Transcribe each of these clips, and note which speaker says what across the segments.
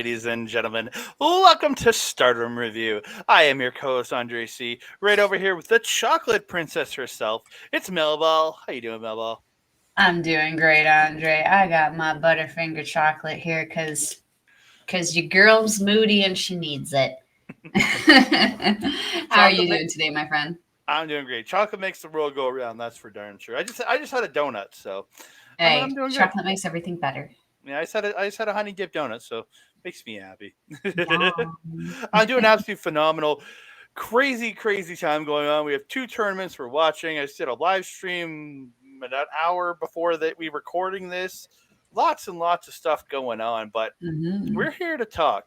Speaker 1: ladies and gentlemen. Welcome to Stardom Review. I am your co-host, Andre C. Right over here with the chocolate princess herself. It's Melball. How you doing, Melball?
Speaker 2: I'm doing great, Andre. I got my Butterfinger chocolate here because your girl's moody and she needs it. How are
Speaker 1: Chocolate
Speaker 2: you
Speaker 1: ma-
Speaker 2: doing today, my friend?
Speaker 1: I'm doing great. Chocolate makes the world go around, that's for darn sure. I just had a donut, so I'm
Speaker 2: Hey,
Speaker 1: doing good.
Speaker 2: chocolate makes everything better.
Speaker 1: Yeah, I just had a honey dip donut, so makes me happy.
Speaker 2: Yum.
Speaker 1: I'm doing absolutely phenomenal. Crazy time going on. We have two tournaments we're watching. I just did a live stream an hour before that we recording this. Lots and lots of stuff going on, but
Speaker 2: hmm
Speaker 1: we're here to talk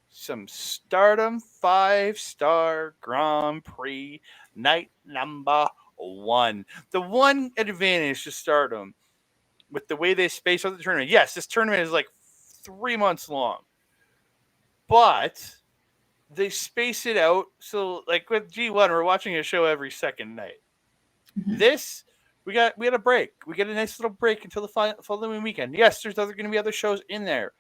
Speaker 1: some Stardom 5-star Grand Prix night number one. The one advantage to Stardom with the way they space out the tournament. Yes, this tournament is like 3 months long, but they space it out. So like with G1, we're watching a show every second night.
Speaker 2: hmm
Speaker 1: This we had a break. We get a nice little break until the following weekend. Yes, there's going to be other shows in there,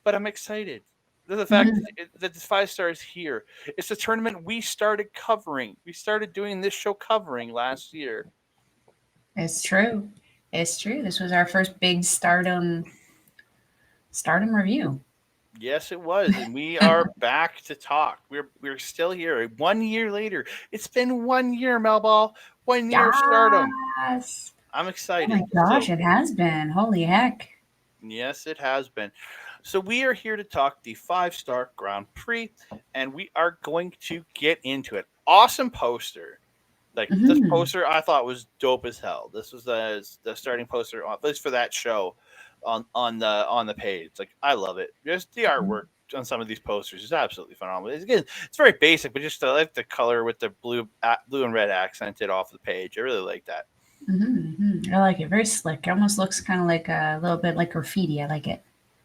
Speaker 1: but I'm excited. The fact
Speaker 2: hmm
Speaker 1: that this 5 star is here. It's a tournament we started covering. We started doing this show covering last year.
Speaker 2: It's true. It's true. This was our first big Stardom review.
Speaker 1: Yes, it was, and we are back to talk. We're still here. 1 year later, it's been 1 year, Melball. 1 year of Stardom.
Speaker 2: Yes.
Speaker 1: I'm
Speaker 2: Oh my
Speaker 1: excited.
Speaker 2: gosh,
Speaker 1: So
Speaker 2: it has been. Holy heck.
Speaker 1: yes, it has been. So we are here to talk the 5 star Grand Prix, and we are going to get into it. Awesome poster. Like this
Speaker 2: hmm
Speaker 1: poster, I thought was dope as hell. This was the starting poster, at least for that show, on the page. Like I love it. Just the artwork on some of these posters is absolutely phenomenal. Again, it's very basic, but just I like the color with the blue and red accented off the page. I really like that.
Speaker 2: I like it. Very slick. It almost looks kind of like a little bit like graffiti. I like it.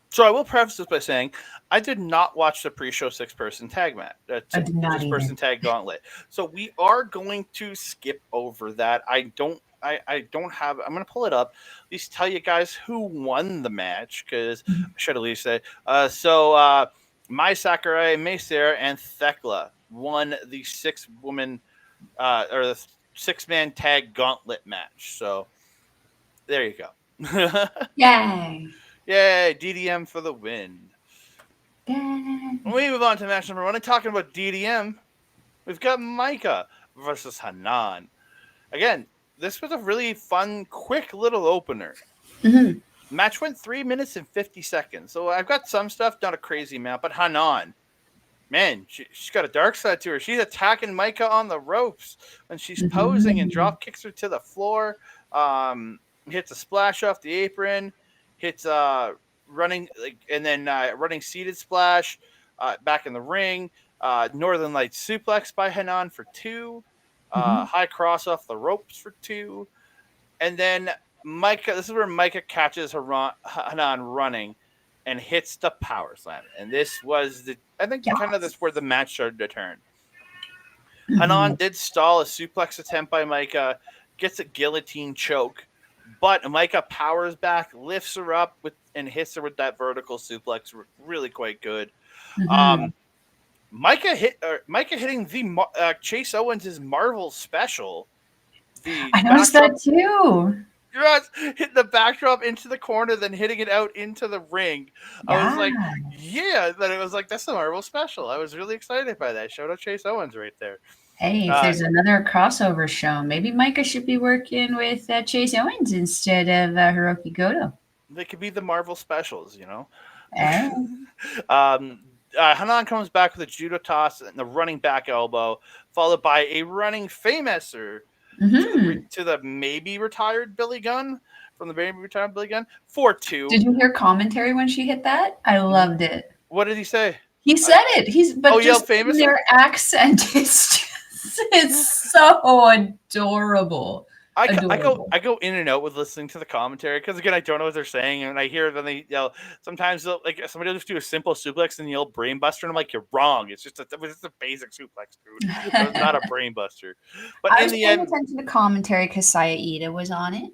Speaker 1: So I will preface this by saying I did not watch the pre-show six-person tag match.
Speaker 2: I did not either.
Speaker 1: Six-person tag gauntlet. So we are going to skip over that. I don't have. I'm going to pull it up. At least tell you guys who won the match because I should at least say. Mai Sakurai, Macer, and Thekla won the six-woman or the six-man tag gauntlet match. So there you go.
Speaker 2: Yay!
Speaker 1: Yay, DDM for the win. When
Speaker 2: Yay!
Speaker 1: we move on to match number one, and talking about DDM, we've got Micah versus Hanan. Again, this was a really fun, quick little opener.
Speaker 2: hmm
Speaker 1: Match went 3 minutes and 50 seconds. So I've got some stuff, not a crazy amount, but Hanan, man, she's got a dark side to her. She's attacking Micah on the ropes when she's posing and
Speaker 2: hmm
Speaker 1: drop kicks her to the floor. Hits a splash off the apron, hits running like, and then running seated splash back in the ring. Northern Light suplex by Hanan for two.
Speaker 2: hmm
Speaker 1: High cross off the ropes for two. And then Micah, this is where Micah catches Hanan running and hits the power slam. And this was I think kind of
Speaker 2: Yes.
Speaker 1: this where the match started to turn.
Speaker 2: hmm
Speaker 1: Hanan did stall a suplex attempt by Micah, gets a guillotine choke, but Micah powers back, lifts her up and hits her with that vertical suplex. Really quite good.
Speaker 2: hmm
Speaker 1: Um, Micah hitting the Chase Owens' Marvel special, the
Speaker 2: I noticed
Speaker 1: backdrop.
Speaker 2: that too.
Speaker 1: Yes, hitting the backdrop into the corner, then hitting it out into the ring. I was
Speaker 2: Yeah.
Speaker 1: like, yeah, then it was like that's the Marvel special. I was really excited by that. Shout out Chase Owens right there.
Speaker 2: Hey, if
Speaker 1: Uh,
Speaker 2: there's another crossover show, maybe Micah should be working with Chase Owens instead of Hiroki Goto.
Speaker 1: they could be the Marvel specials,
Speaker 2: Oh.
Speaker 1: um, Hanan comes back with a judo toss and a running back elbow, followed by a running famouser
Speaker 2: hmm
Speaker 1: to the maybe retired Billy Gunn from the maybe retired Billy Gunn for two.
Speaker 2: Did you hear commentary when she hit that? I loved it.
Speaker 1: What did he say?
Speaker 2: He said it.
Speaker 1: Oh,
Speaker 2: But
Speaker 1: yelled
Speaker 2: just
Speaker 1: famouser.
Speaker 2: their accent is just, it's so adorable. Adorable.
Speaker 1: I go in and out with listening to the commentary because again I don't know what they're saying and I hear them they yell sometimes like somebody will just do a simple suplex and yell brain buster and I'm like you're wrong it's just a basic suplex dude it's not a brain buster but
Speaker 2: I
Speaker 1: in
Speaker 2: was
Speaker 1: the
Speaker 2: paying
Speaker 1: end
Speaker 2: attention to commentary because Saya Ida was on it.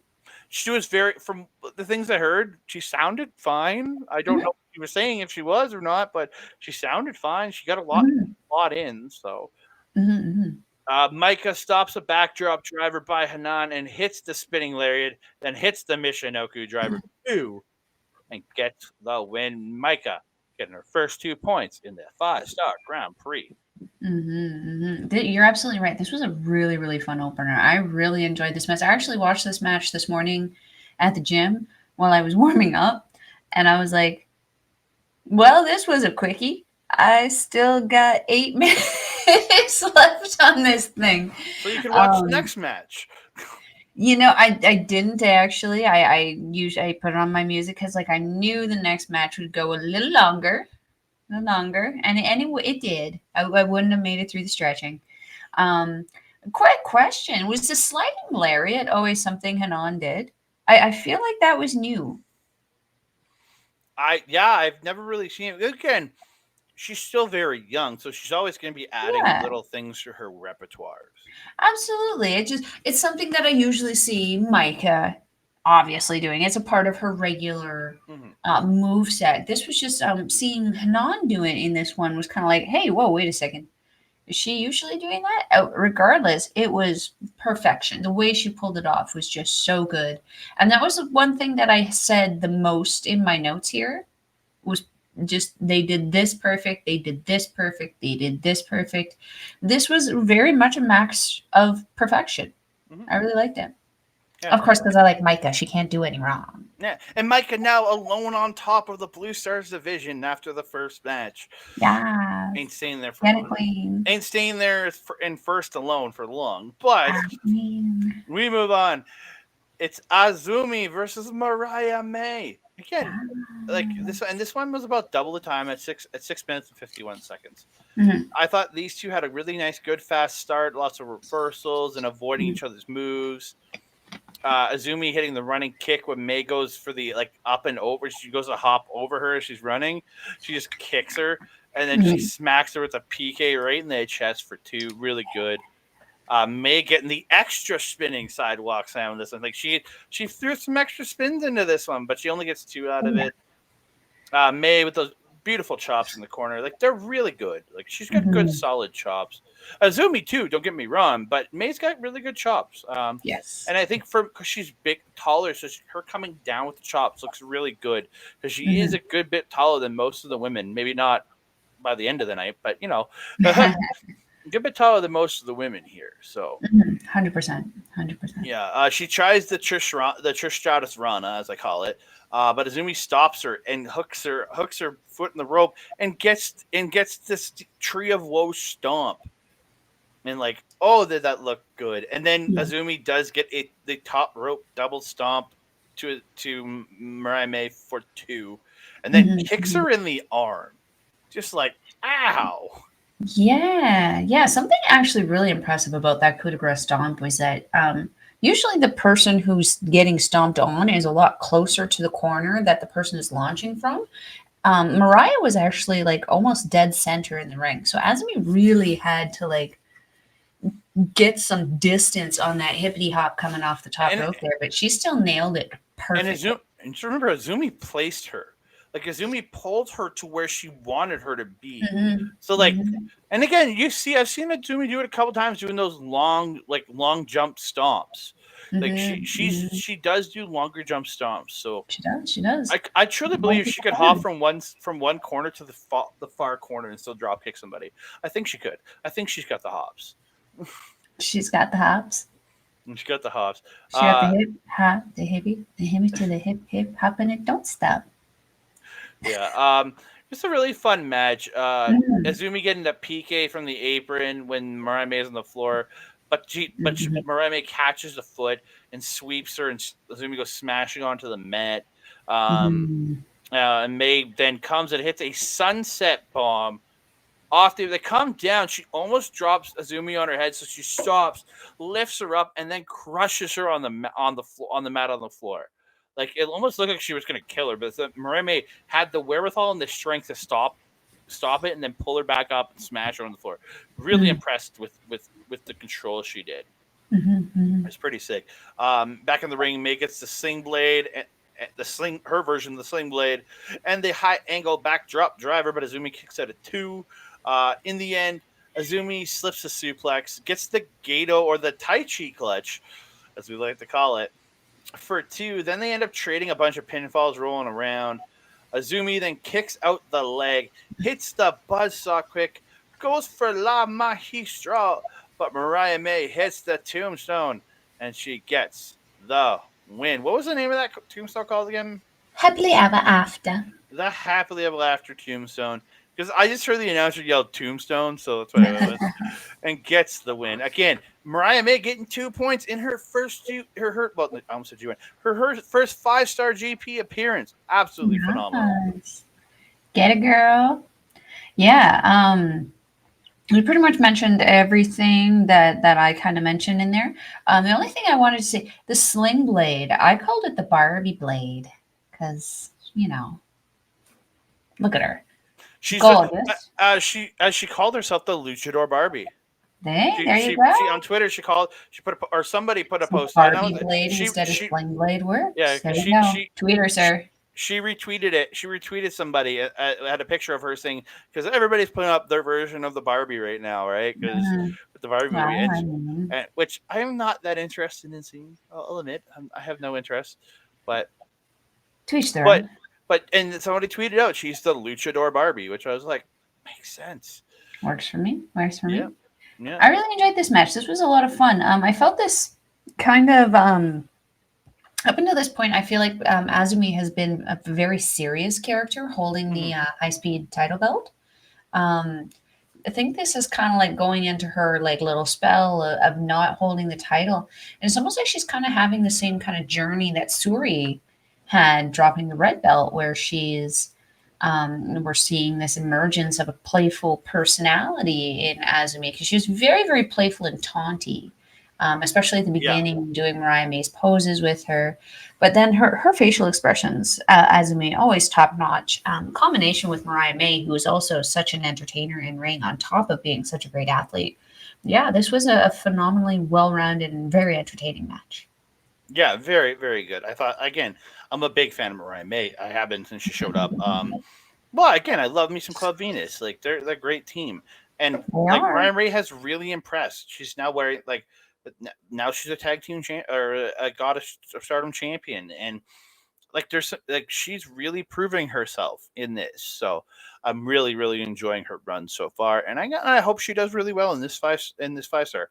Speaker 1: She was from the things I heard, she sounded fine. I don't know
Speaker 2: Mhm,
Speaker 1: what she was saying if she was or not, but she sounded fine. She got a
Speaker 2: mhm,
Speaker 1: lot in. So
Speaker 2: mhm, mhm.
Speaker 1: Micah stops a backdrop driver by Hanan and hits the spinning lariat, then hits the Michinoku driver two and gets the win. Micah getting her first 2 points in the 5-star Grand Prix.
Speaker 2: You're absolutely right. This was a really, really fun opener. I really enjoyed this match. I actually watched this match this morning at the gym while I was warming up, and I was like, well, this was a quickie. I still got 8 minutes left on this thing.
Speaker 1: So you can watch the
Speaker 2: Um,
Speaker 1: next match.
Speaker 2: I didn't actually. I put it on my music because like I knew the next match would go a little longer, and it did. I wouldn't have made it through the stretching. Um, quick question: was the sliding lariat always something Hanan did? I feel like that was new.
Speaker 1: I've never really seen it. Again, she's still very young, so she's always going to be adding
Speaker 2: Yeah,
Speaker 1: little things to her repertoires.
Speaker 2: absolutely. It's something that I usually see Micah obviously doing. It's a part of her regular
Speaker 1: Hmm.
Speaker 2: move set. This was just seeing Hanan do it in this one was kind of like, hey, whoa, wait a second. Is she usually doing that? Regardless, it was perfection. The way she pulled it off was just so good. And that was the one thing that I said the most in my notes here was just they did this perfect, they did this perfect, they did this perfect. This was very much a max of perfection.
Speaker 1: Hmm.
Speaker 2: I really liked it.
Speaker 1: Yeah,
Speaker 2: Of course, because I like Micah. She can't do any wrong.
Speaker 1: yeah. And Micah now alone on top of the Blue Stars division after the first match. Ain't
Speaker 2: Yes.
Speaker 1: staying there for
Speaker 2: Get it,
Speaker 1: long.
Speaker 2: Queen.
Speaker 1: Ain't staying there in first alone for long. But
Speaker 2: I mean,
Speaker 1: we move on. It's Azumi versus Mariah May. Again, like this, and this one was about double the time at 6 minutes and 51 seconds.
Speaker 2: mhm,
Speaker 1: I thought these two had a really nice, good, fast start, lots of reversals and avoiding
Speaker 2: mhm,
Speaker 1: each other's moves. Azumi hitting the running kick when May goes for the like up and over. She goes to hop over her as she's running. She just kicks her and then she
Speaker 2: mhm.
Speaker 1: smacks her with a PK right in the chest for two. Really good. May getting the extra spinning sidewalk slam this one. Like she threw some extra spins into this one, but she only gets two out
Speaker 2: Oh,
Speaker 1: of
Speaker 2: yeah.
Speaker 1: it. May with those beautiful chops in the corner. Like they're really good. Like she's got good
Speaker 2: Mhm.
Speaker 1: solid chops. Azumi too. Don't get me wrong, but May's got really good chops.
Speaker 2: Yes.
Speaker 1: And I think because she's big, taller, so her coming down with the chops looks really good because she is
Speaker 2: Mhm.
Speaker 1: a good bit taller than most of the women. Maybe not by the end of the night, but a good bit taller than most of the women here. So
Speaker 2: 100%. 100%.
Speaker 1: yeah, she tries the Trish Stratus Rana, as I call it, but Azumi stops her and hooks her foot in the rope and gets this tree of woe stomp and like, oh, did that look good? And then
Speaker 2: Yeah.
Speaker 1: Azumi does get the top rope double stomp to Mariah May for two, and then
Speaker 2: Mhm,
Speaker 1: kicks
Speaker 2: mhm.
Speaker 1: her in the arm, just like ow.
Speaker 2: Yeah, yeah. Something actually really impressive about that coup de grace stomp was that usually the person who's getting stomped on is a lot closer to the corner that the person is launching from. Mariah was actually like almost dead center in the ring, so Azumi really had to like get some distance on that hippity hop coming off the top
Speaker 1: And
Speaker 2: rope there, but she still nailed it perfectly.
Speaker 1: And just remember, Azumi placed her. Like Azumi pulled her to where she wanted her to be.
Speaker 2: Mhm,
Speaker 1: So like,
Speaker 2: mhm,
Speaker 1: and again, I've seen Azumi do it a couple times, doing those long jump stomps. Like
Speaker 2: mhm, mhm.
Speaker 1: she does do longer jump stomps. So
Speaker 2: She does. She does.
Speaker 1: I truly
Speaker 2: More
Speaker 1: believe she
Speaker 2: people
Speaker 1: could hop
Speaker 2: can.
Speaker 1: from one corner to the far corner and still drop kick somebody. I think she could. I think she's got the hops.
Speaker 2: She's got the hops.
Speaker 1: She's got the hops.
Speaker 2: She got the
Speaker 1: Uh,
Speaker 2: hip hop, the hippie, the himmy to the hip hop, and it don't stop.
Speaker 1: Yeah. Just a really fun match.
Speaker 2: Mm,
Speaker 1: Azumi getting the PK from the apron when Mariah May is on the floor, but
Speaker 2: mhm,
Speaker 1: Mariah May catches the foot and sweeps her, and Azumi goes smashing onto the mat. Um,
Speaker 2: mhm,
Speaker 1: and May then comes and hits a sunset bomb. Off they come down. She almost drops Azumi on her head, so she stops, lifts her up, and then crushes her on the mat on the floor. Like it almost looked like she was going to kill her, but Moreme had the wherewithal and the strength to stop it, and then pull her back up and smash her on the floor. Really
Speaker 2: mm.
Speaker 1: impressed with the control she did.
Speaker 2: Mm-hmm.
Speaker 1: It's pretty sick. Back in the ring, May gets the sling blade, and the sling, her version of the sling blade, and the high angle backdrop driver, but Azumi kicks out at two. In the end, Azumi slips a suplex, gets the Gato or the Tai Chi clutch, as we like to call it, for two. Then they end up trading a bunch of pinfalls rolling around. Azumi then kicks out the leg, hits the buzzsaw quick, goes for La Magistra, but Mariah May hits the tombstone and she gets the win. What was the name of that tombstone called again?
Speaker 2: Happily ever after.
Speaker 1: The Happily Ever After Tombstone. Because I just heard the announcer yell Tombstone, so that's what I went with. And gets the win. Again, Mariah May getting 2 points in her first well, I almost said her first 5-star GP appearance. Absolutely phenomenal.
Speaker 2: Nice. Get it, girl. Yeah. We pretty much mentioned everything that I kind of mentioned in there. The only thing I wanted to say, the sling blade, I called it the Barbie blade because look at her,
Speaker 1: She's
Speaker 2: gorgeous.
Speaker 1: she called herself the Luchador Barbie.
Speaker 2: There you go.
Speaker 1: She on Twitter she put or somebody put a
Speaker 2: So
Speaker 1: post. I know
Speaker 2: Barbie
Speaker 1: that
Speaker 2: blade
Speaker 1: she
Speaker 2: instead of
Speaker 1: she
Speaker 2: sling blade
Speaker 1: yeah
Speaker 2: works. There
Speaker 1: because
Speaker 2: you go. Tweet her,
Speaker 1: she
Speaker 2: sir.
Speaker 1: she retweeted it. She retweeted somebody. Had a picture of her saying because everybody's putting up their version of the Barbie right now, right? Because
Speaker 2: Mhm.
Speaker 1: with the Barbie movie,
Speaker 2: Well, I mean,
Speaker 1: and which I am not that interested in seeing. I'll admit I have no interest, but
Speaker 2: to each their
Speaker 1: but
Speaker 2: own.
Speaker 1: and somebody tweeted out she's the Luchador Barbie, which I was like makes sense.
Speaker 2: Works for me. Works for
Speaker 1: Yeah,
Speaker 2: me.
Speaker 1: yeah.
Speaker 2: I really enjoyed this match. This was a lot of fun. I felt this kind of up until this point. I feel like Azumi has been a very serious character holding
Speaker 1: Mm-hmm.
Speaker 2: the high speed title belt. Um, I think this is kind of like going into her like little spell of not holding the title, and it's almost like she's kind of having the same kind of journey that Suri had dropping the red belt, where she's we're seeing this emergence of a playful personality in Azumi because she was very, very playful and taunty, especially at the
Speaker 1: Yeah,
Speaker 2: beginning, doing Mariah May's poses with her. But then her facial expressions, Azumi, always top notch. Combination with Mariah May, who is also such an entertainer in ring, on top of being such a great athlete. Yeah, this was a phenomenally well rounded and very entertaining match.
Speaker 1: yeah. Very, very good. I thought again. I'm a big fan of Mariah May. I have been since she showed up. Well, again, I love me some Club Venus. Like they're a great team, and
Speaker 2: They
Speaker 1: like
Speaker 2: are.
Speaker 1: Mariah May has really impressed. She's now wearing now she's a tag team or a goddess of Stardom champion, and like there's like she's really proving herself in this. So I'm really really enjoying her run so far, and I hope she does really well in this 5-star.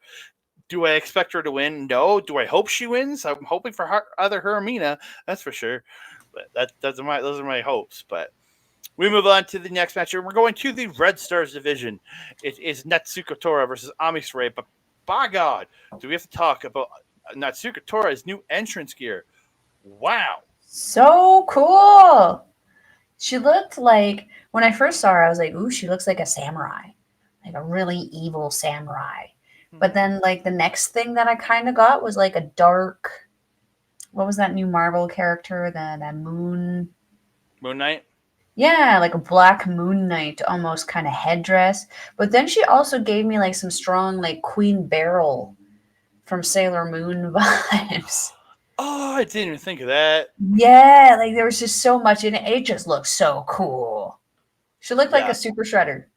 Speaker 1: Do I expect her to win? No. Do I hope she wins? I'm hoping for either her or Mina. That's for sure. But those are my hopes. But we move on to the next match. We're going to the Red Stars division. It is Natsuko Tora versus Ami Saray. But by God, do we have to talk about Natsuko Tora's new entrance gear? Wow.
Speaker 2: So cool. She looked like when I first saw her, I was like, "Ooh, she looks like a samurai, like a really evil samurai." But
Speaker 1: Mm-hmm.
Speaker 2: then, like the next thing that I kind of got was like a dark. What was that new Marvel character? That moon.
Speaker 1: Moon Knight.
Speaker 2: Yeah, like a black moon knight almost kind of headdress. But then she also gave me like some strong like Queen Beryl from Sailor Moon vibes.
Speaker 1: Oh, I didn't even think of that.
Speaker 2: Yeah, like there was just so much in it. It just looked so cool. She looked like
Speaker 1: Yeah,
Speaker 2: a super shredder. It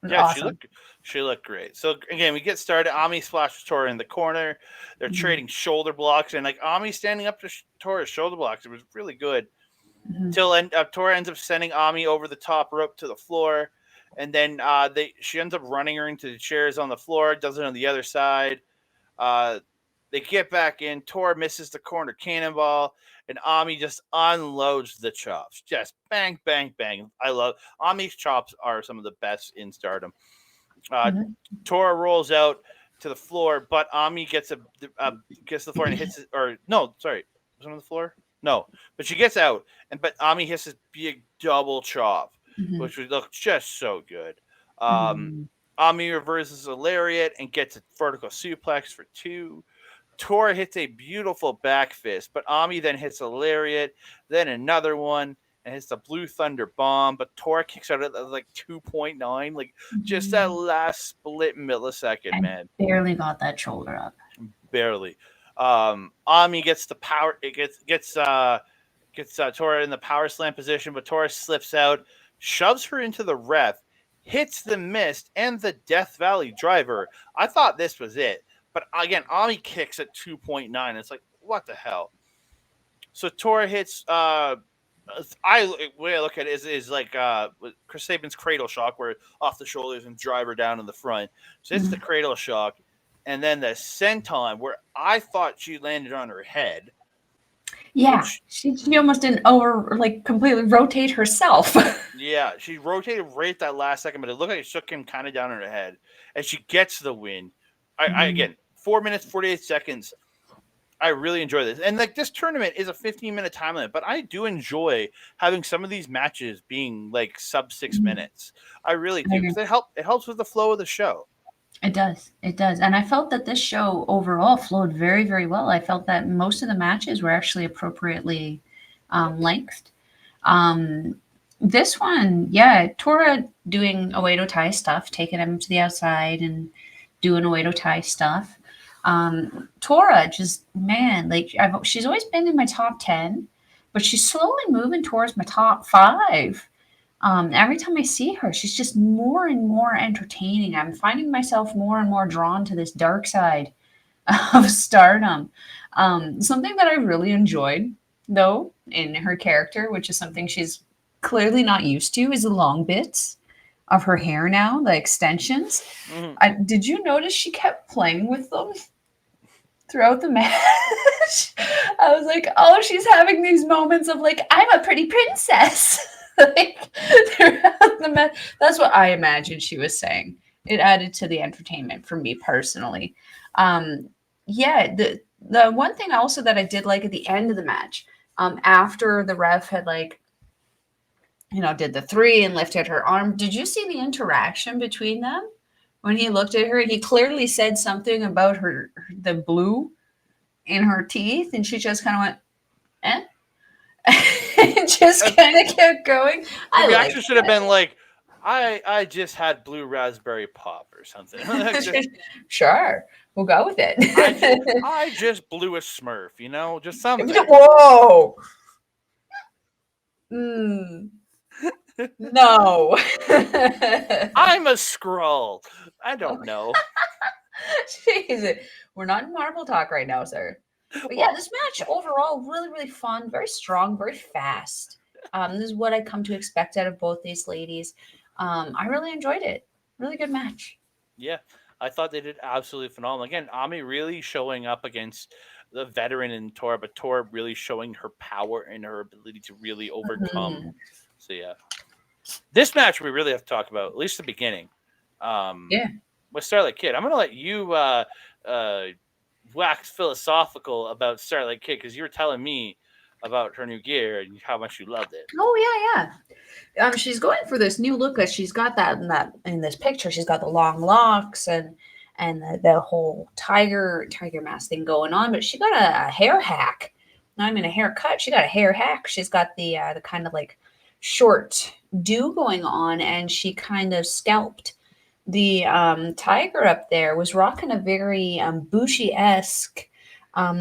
Speaker 2: was
Speaker 1: yeah.
Speaker 2: awesome.
Speaker 1: She looked great. So again, we get started. Ami splashes Tora in the corner. They're
Speaker 2: Mhm,
Speaker 1: trading shoulder blocks, and like Ami standing up to Tora's shoulder blocks. It was really good.
Speaker 2: mhm,
Speaker 1: Tora ends up sending Ami over the top rope to the floor, and then she ends up running her into the chairs on the floor. Does it on the other side. Uh, they get back in. Tora misses the corner cannonball, and Ami just unloads the chops. Just bang, bang, bang. I love Ami's chops are some of the best in Stardom. Uh,
Speaker 2: mhm.
Speaker 1: Tora rolls out to the floor, but Ami gets the floor and hits it. Or no, sorry, was it on the floor? No, but she gets out, and but Ami hits this big double chop,
Speaker 2: Mhm,
Speaker 1: which would look just so good. Um,
Speaker 2: mhm,
Speaker 1: Ami reverses a lariat and gets a vertical suplex for two. Tora hits a beautiful back fist, but Ami then hits a lariat, then another one, and hits the Blue Thunder bomb. But Tora kicks out at like 2.9, like just that
Speaker 2: mhm.
Speaker 1: last split millisecond,
Speaker 2: I
Speaker 1: man.
Speaker 2: barely got that shoulder up.
Speaker 1: barely. Ami gets the power. It gets Tora in the power slam position, but Tora slips out, shoves her into the ref, hits the mist and the Death Valley driver. I thought this was it, but again, Ami kicks at 2.9. It's like, what the hell? So Tora hits. Way I look at it is like Chris Sabin's cradle shock, where off the shoulders and driver down in the front. So it's the
Speaker 2: Mhm.
Speaker 1: cradle shock, and then the senton, where I thought she landed on her head,
Speaker 2: Yeah,
Speaker 1: which
Speaker 2: she almost didn't over like completely rotate herself.
Speaker 1: yeah, she rotated right at that last second, but it looked like it shook him kind of down on her head, and she gets the win. I
Speaker 2: Mhm.
Speaker 1: again 4 minutes 48 seconds. I really enjoy this, and like this tournament is a 15-minute time limit, but I do enjoy having some of these matches being like sub six
Speaker 2: Mhm.
Speaker 1: minutes. I really
Speaker 2: I
Speaker 1: do
Speaker 2: agree.
Speaker 1: because it helps with the flow of the show.
Speaker 2: It does. It does. And I felt that this show overall flowed very, very well. I felt that most of the matches were actually appropriately
Speaker 1: Yep.
Speaker 2: lengthed. Um, this one, yeah, Tora doing Oedo Tai stuff, taking him to the outside and doing Oedo Tai stuff. Tora just, man, like she's always been in my top 10, but she's slowly moving towards my top 5. Every time I see her, she's just more and more entertaining. I'm finding myself more and more drawn to this dark side of Stardom. Something that I really enjoyed, though, in her character, which is something she's clearly not used to, is the long bits of her hair now, the extensions.
Speaker 1: Hmm.
Speaker 2: Did you notice she kept playing with them throughout the match? I was like, oh, she's having these moments of like, I'm a pretty princess. Like throughout the match. That's what I imagined she was saying. It added to the entertainment for me personally. Um, yeah, the one thing also that I did like at the end of the match, after the ref had like, did the three and lifted her arm, did you see the interaction between them? When he looked at her, he clearly said something about the blue in her teeth, and she just kind of went, eh? And just kind of kept going.
Speaker 1: The
Speaker 2: I like
Speaker 1: reaction should have been like, I just had blue raspberry pop or something.
Speaker 2: that. Sure, we'll go with
Speaker 1: I just
Speaker 2: it.
Speaker 1: I just blew a Smurf, just something.
Speaker 2: Whoa. Mm, no.
Speaker 1: I'm a scroll. I don't know.
Speaker 2: Jeez. We're not in Marvel talk right now, sir. But yeah,
Speaker 1: Well,
Speaker 2: this match overall really, really fun, very strong, very fast. This is what I come to expect out of both these ladies. I really enjoyed it. Really good match.
Speaker 1: yeah, I thought they did absolutely phenomenal. Again, Ami really showing up against the veteran in Tora, but Tora really showing her power and her ability to really overcome.
Speaker 2: Mhm.
Speaker 1: So yeah, this match we really have to talk about, at least the beginning. Um,
Speaker 2: Yeah.
Speaker 1: with Starlight Kid, I'm gonna let you uh, wax philosophical about Starlight Kid because you were telling me about her new gear and how much you loved it.
Speaker 2: Oh yeah, yeah. She's going for this new look. As she's got that in this picture. She's got the long locks and the whole tiger mask thing going on. But she got a hair hack. Not even a haircut. She got a hair hack. She's got the kind of like short do going on, and she kind of scalped the tiger up there. Was rocking a very Bushi esque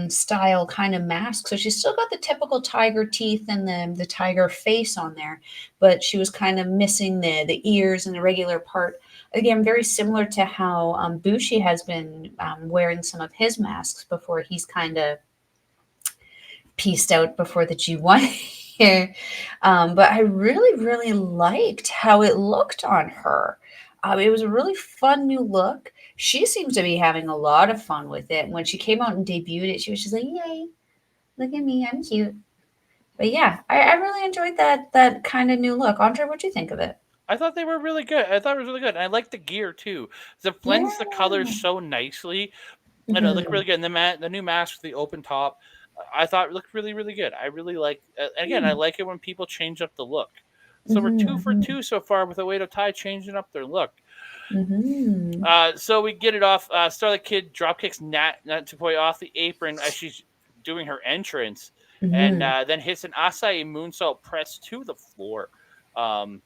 Speaker 2: style kind of mask. So she's still got the typical tiger teeth and the tiger face on there, but she was kind of missing the ears and the regular part. Again, very similar to how Bushi has been wearing some of his masks before he's kind of pieced out before the G1 here. But I really, really liked how it looked on her. It was a really fun new look. She seems to be having a lot of fun with it. When she came out and debuted it, she was just like, "Yay, look at me, I'm cute." But yeah, I really enjoyed that kind of new look. Andre, what'd you think of it?
Speaker 1: I thought they were really good. I thought it was really good. And I like the gear too. It
Speaker 2: Yeah.
Speaker 1: blends the colors so nicely, and it looked
Speaker 2: Mhm.
Speaker 1: really good. And the new mask with the open top, I thought it looked really really good. I really like. Again, I like it when people change up the look. So we're two for
Speaker 2: Mhm.
Speaker 1: two so far with Oedo Tai changing up their look.
Speaker 2: Mhm.
Speaker 1: So we get it off. Starlight Kid drop kicks Nat to point off the apron as she's doing her entrance, and
Speaker 2: Mhm.
Speaker 1: then hits an Acai moonsault press to the floor. Um,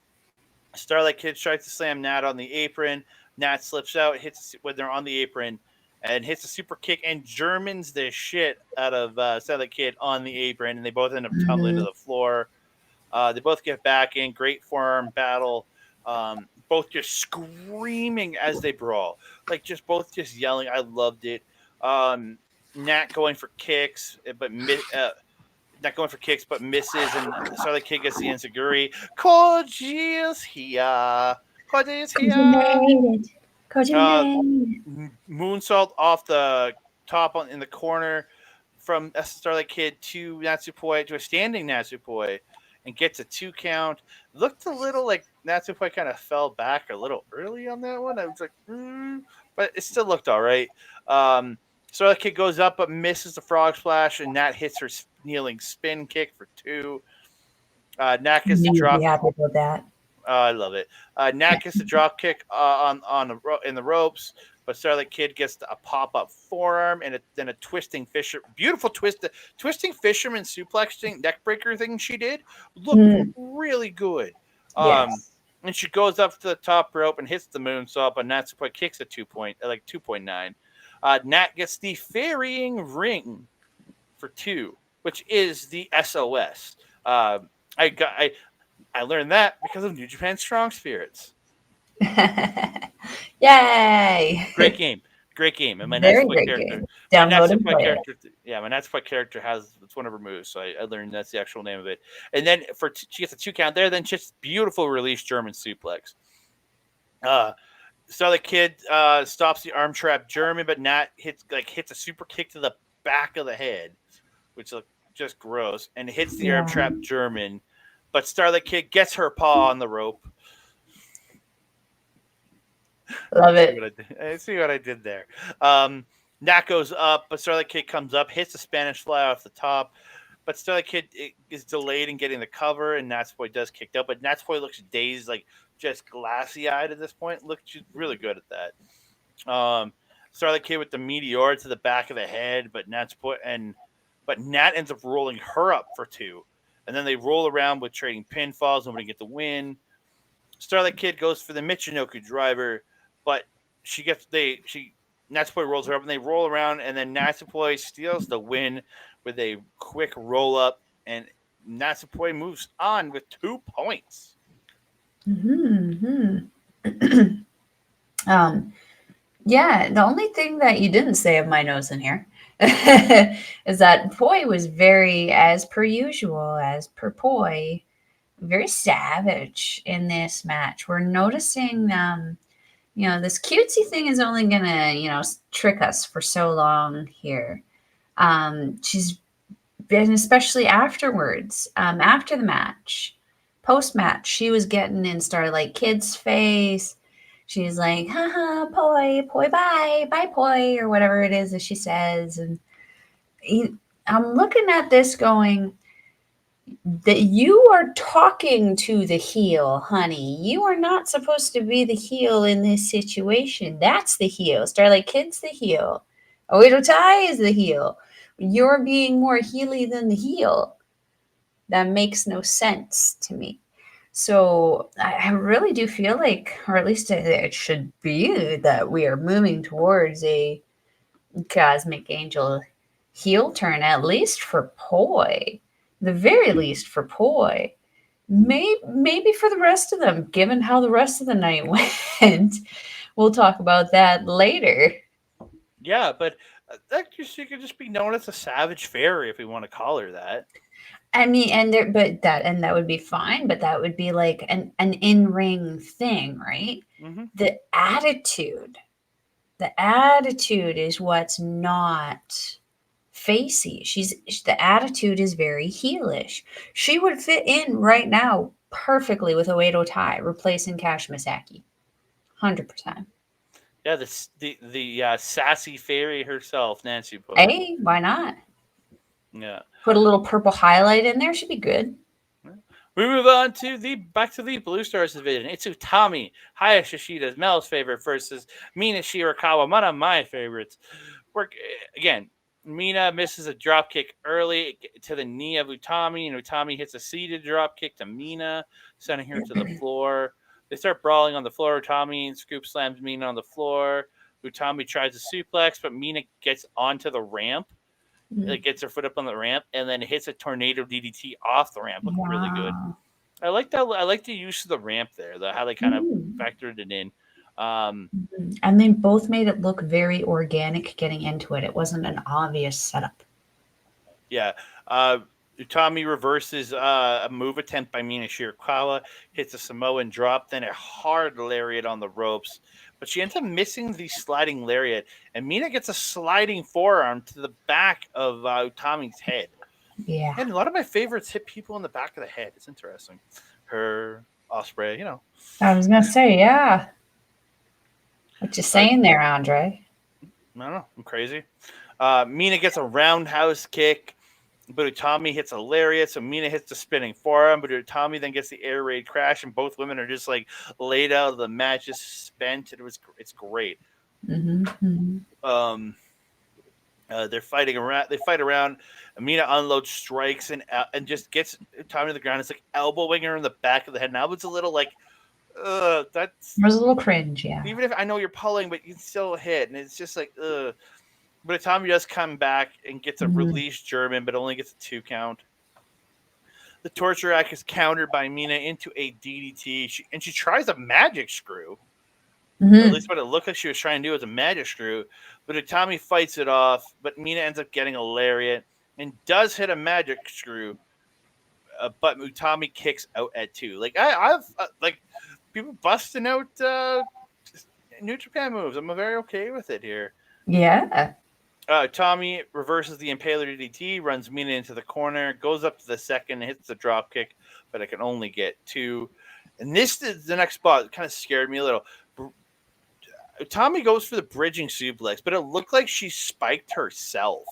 Speaker 1: Starlight Kid tries to slam Nat on the apron. Nat slips out, hits when they're on the apron, and hits a super kick and Germans the shit out of Starlight Kid on the apron, and they both end up tumbling to
Speaker 2: Mhm.
Speaker 1: the floor. They both get back in. Great forearm battle. Both just screaming as they brawl, like just both just yelling. I loved it. Nat going for kicks, not going for kicks, but misses, and Starlight Kid gets the enziguri. Koji is here. Koji is
Speaker 2: Cause you
Speaker 1: here.
Speaker 2: made it. Cause you
Speaker 1: Uh,
Speaker 2: made
Speaker 1: Moonsault off the top in the corner from Starlight Kid to Natsupoi to a standing Natsupoi and gets a 2 count. Looked a little like Natsupoi kind of fell back a little early on that one. I was like, but it still looked all right. Starlight Kid goes up but misses the frog splash, and Nat hits her kneeling spin kick for 2. Nat
Speaker 2: it.
Speaker 1: gets the
Speaker 2: You'd be
Speaker 1: drop.
Speaker 2: happy about that.
Speaker 1: I love it. Nat gets the drop kick in the ropes, but Starlight Kid gets a pop up forearm and then a twisting beautiful twisting fisherman suplex thing, neck breaker thing she did looked
Speaker 2: Mm,
Speaker 1: really good. Um,
Speaker 2: yes.
Speaker 1: and she goes up to the top rope and hits the moonsault, but Natsupoi kicks a 2.9. Nat gets the ferrying ring for 2, which is the SOS. I got I learned that because of New Japan Strong Spirits. Great
Speaker 2: Yay!
Speaker 1: game, great game, and my
Speaker 2: Very
Speaker 1: Natsupoi
Speaker 2: great
Speaker 1: character,
Speaker 2: game. Download and
Speaker 1: Natsupoi
Speaker 2: play it.
Speaker 1: character, yeah, my Natsupoi character has it's one of her moves, so I learned that's the actual name of it. And then she gets a 2 count there, then just beautiful release German suplex. Uh, Starlight Kid stops the arm trap German, but Nat hits a super kick to the back of the head, which looked just gross, and hits the arm
Speaker 2: Yeah,
Speaker 1: trap German. But Starlight Kid gets her paw on the rope.
Speaker 2: love
Speaker 1: See
Speaker 2: it.
Speaker 1: what I did? See what I did there. Um, Nat goes up, but Starlight Kid comes up, hits the Spanish fly off the top. But Starlight Kid is delayed in getting the cover, and Natsupoi does kicked up. But Natsupoi looks dazed, like just glassy eyed at this point. Looks she's really good at that. Starlight Kid with the meteor to the back of the head, but Nat ends up rolling her up for 2, and then they roll around with trading pinfalls. Nobody get the win. Starlight Kid goes for the Michinoku driver, but she gets they she Natsupoi rolls her up and they roll around, and then Natsupoi steals the win with a quick roll up, and Natsupoi moves on with 2 points.
Speaker 2: Hmm. um, yeah, the only thing that you didn't say of my nose in here is that Poi was very, as per usual, as per Poi, very savage in this match. We're noticing, this cutesy thing is only gonna, trick us for so long here. She's been, especially afterwards, after the match, post match, she was getting in Starlight Kid's face. She's like, haha, poi, poi, bye, bye, poi, or whatever it is that she says. And I'm looking at this going, that you are talking to the heel, honey. You are not supposed to be the heel in this situation. That's the heel. Starlight Kid's the heel. Oedo Tai is the heel. You're being more heely than the heel. That makes no sense to me. So I really do feel like, or at least it should be, that we are moving towards a Cosmic Angel heel turn, at least for Poi. The very least for Poi. Maybe for the rest of them, given how the rest of the night went. We'll talk about that later.
Speaker 1: Yeah, but she could just be known as a Savage Fairy if we want to call her that.
Speaker 2: I mean, that would be fine, but that would be like an in ring thing, right?
Speaker 1: Mm-hmm.
Speaker 2: The attitude, the attitude is what's not facey. The attitude is very heelish. She would fit in right now perfectly with Oedo Tai replacing Cash Misaki, 100%.
Speaker 1: Yeah, the sassy fairy herself, Nancy Poi.
Speaker 2: Hey, why not?
Speaker 1: Yeah.
Speaker 2: Put a little purple highlight in there, should be good.
Speaker 1: We move on to the back to the Blue Stars division. It's Utami, Hayashi Shishida's Mel's favorite versus Mina Shirakawa, one of my favorites. We're again, Mina misses a drop kick early to the knee of Utami, and Utami hits a seated drop kick to Mina, sending her to the floor. They start brawling on the floor. Utami scoop slams Mina on the floor. Utami tries to suplex, but Mina gets onto the ramp,
Speaker 2: Mm.
Speaker 1: like gets her foot up on the ramp, and then hits a tornado DDT off the ramp. Looked really good.
Speaker 2: Wow.
Speaker 1: I like that. I like the use of the ramp there. How they kind of
Speaker 2: Mm.
Speaker 1: factored it in. Um,
Speaker 2: Mhm. And they both made it look very organic getting into it. It wasn't an obvious setup.
Speaker 1: yeah. Utami reverses a move attempt by Mina Shirakawa, hits a Samoan drop, then a hard lariat on the ropes. But she ends up missing the sliding lariat, and Mina gets a sliding forearm to the back of Utami's head.
Speaker 2: Yeah.
Speaker 1: And a lot of my favorites hit people in the back of the head. It's interesting. Her, Osprey,
Speaker 2: I was gonna say, yeah. What you
Speaker 1: Uh,
Speaker 2: saying there, Andre?
Speaker 1: I don't know. I'm crazy. Mina gets a roundhouse kick, but Utami hits a lariat, so Mina hits the spinning forearm, but Utami then gets the air raid crash, and both women are just like laid out of the match, just spent. It's great.
Speaker 2: Mm-hmm.
Speaker 1: Um, they're fighting around. They fight around. Mina unloads strikes and just gets Utami to the ground. It's like elbowing her in the back of the head. Now it's a little like, that's
Speaker 2: It was a little cringe, yeah.
Speaker 1: even if I know you're pulling, but you can still hit, and it's just like, ugh. But Tommy does come back and gets a
Speaker 2: Mm-hmm.
Speaker 1: release German, but only gets a 2 count. The torture act is countered by Mina into a DDT, and she tries a magic screw. Or at
Speaker 2: Mm-hmm.
Speaker 1: least what it looked like she was trying to do was a magic screw. But Utami fights it off, but Mina ends up getting a lariat and does hit a magic screw. But Utami kicks out at 2. Like I've like people busting out New Japan moves. I'm very okay with it here.
Speaker 2: Yeah.
Speaker 1: Tommy reverses the Impaler DDT, runs Mina into the corner, goes up to the second, hits the drop kick, but I can only get 2. And this is the next spot. It kind of scared me a little. Tommy goes for the bridging suplex, but it looked like she spiked herself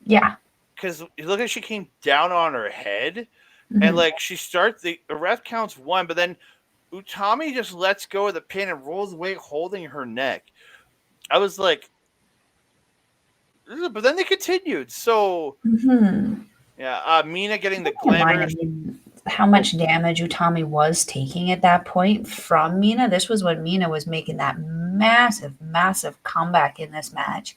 Speaker 2: Yeah.
Speaker 1: because it looked like she came down on her head, and
Speaker 2: Mm-hmm.
Speaker 1: like she starts the ref counts 1, but then Utami just lets go of the pin and rolls away, holding her neck. I was like, but then they continued. So
Speaker 2: Mm-hmm.
Speaker 1: yeah, Mina getting the
Speaker 2: Keep in mind,
Speaker 1: glamour.
Speaker 2: I mean, how
Speaker 1: Oh,
Speaker 2: much damage Utami was taking at that point from Mina. This was when Mina was making that massive, massive comeback in this match.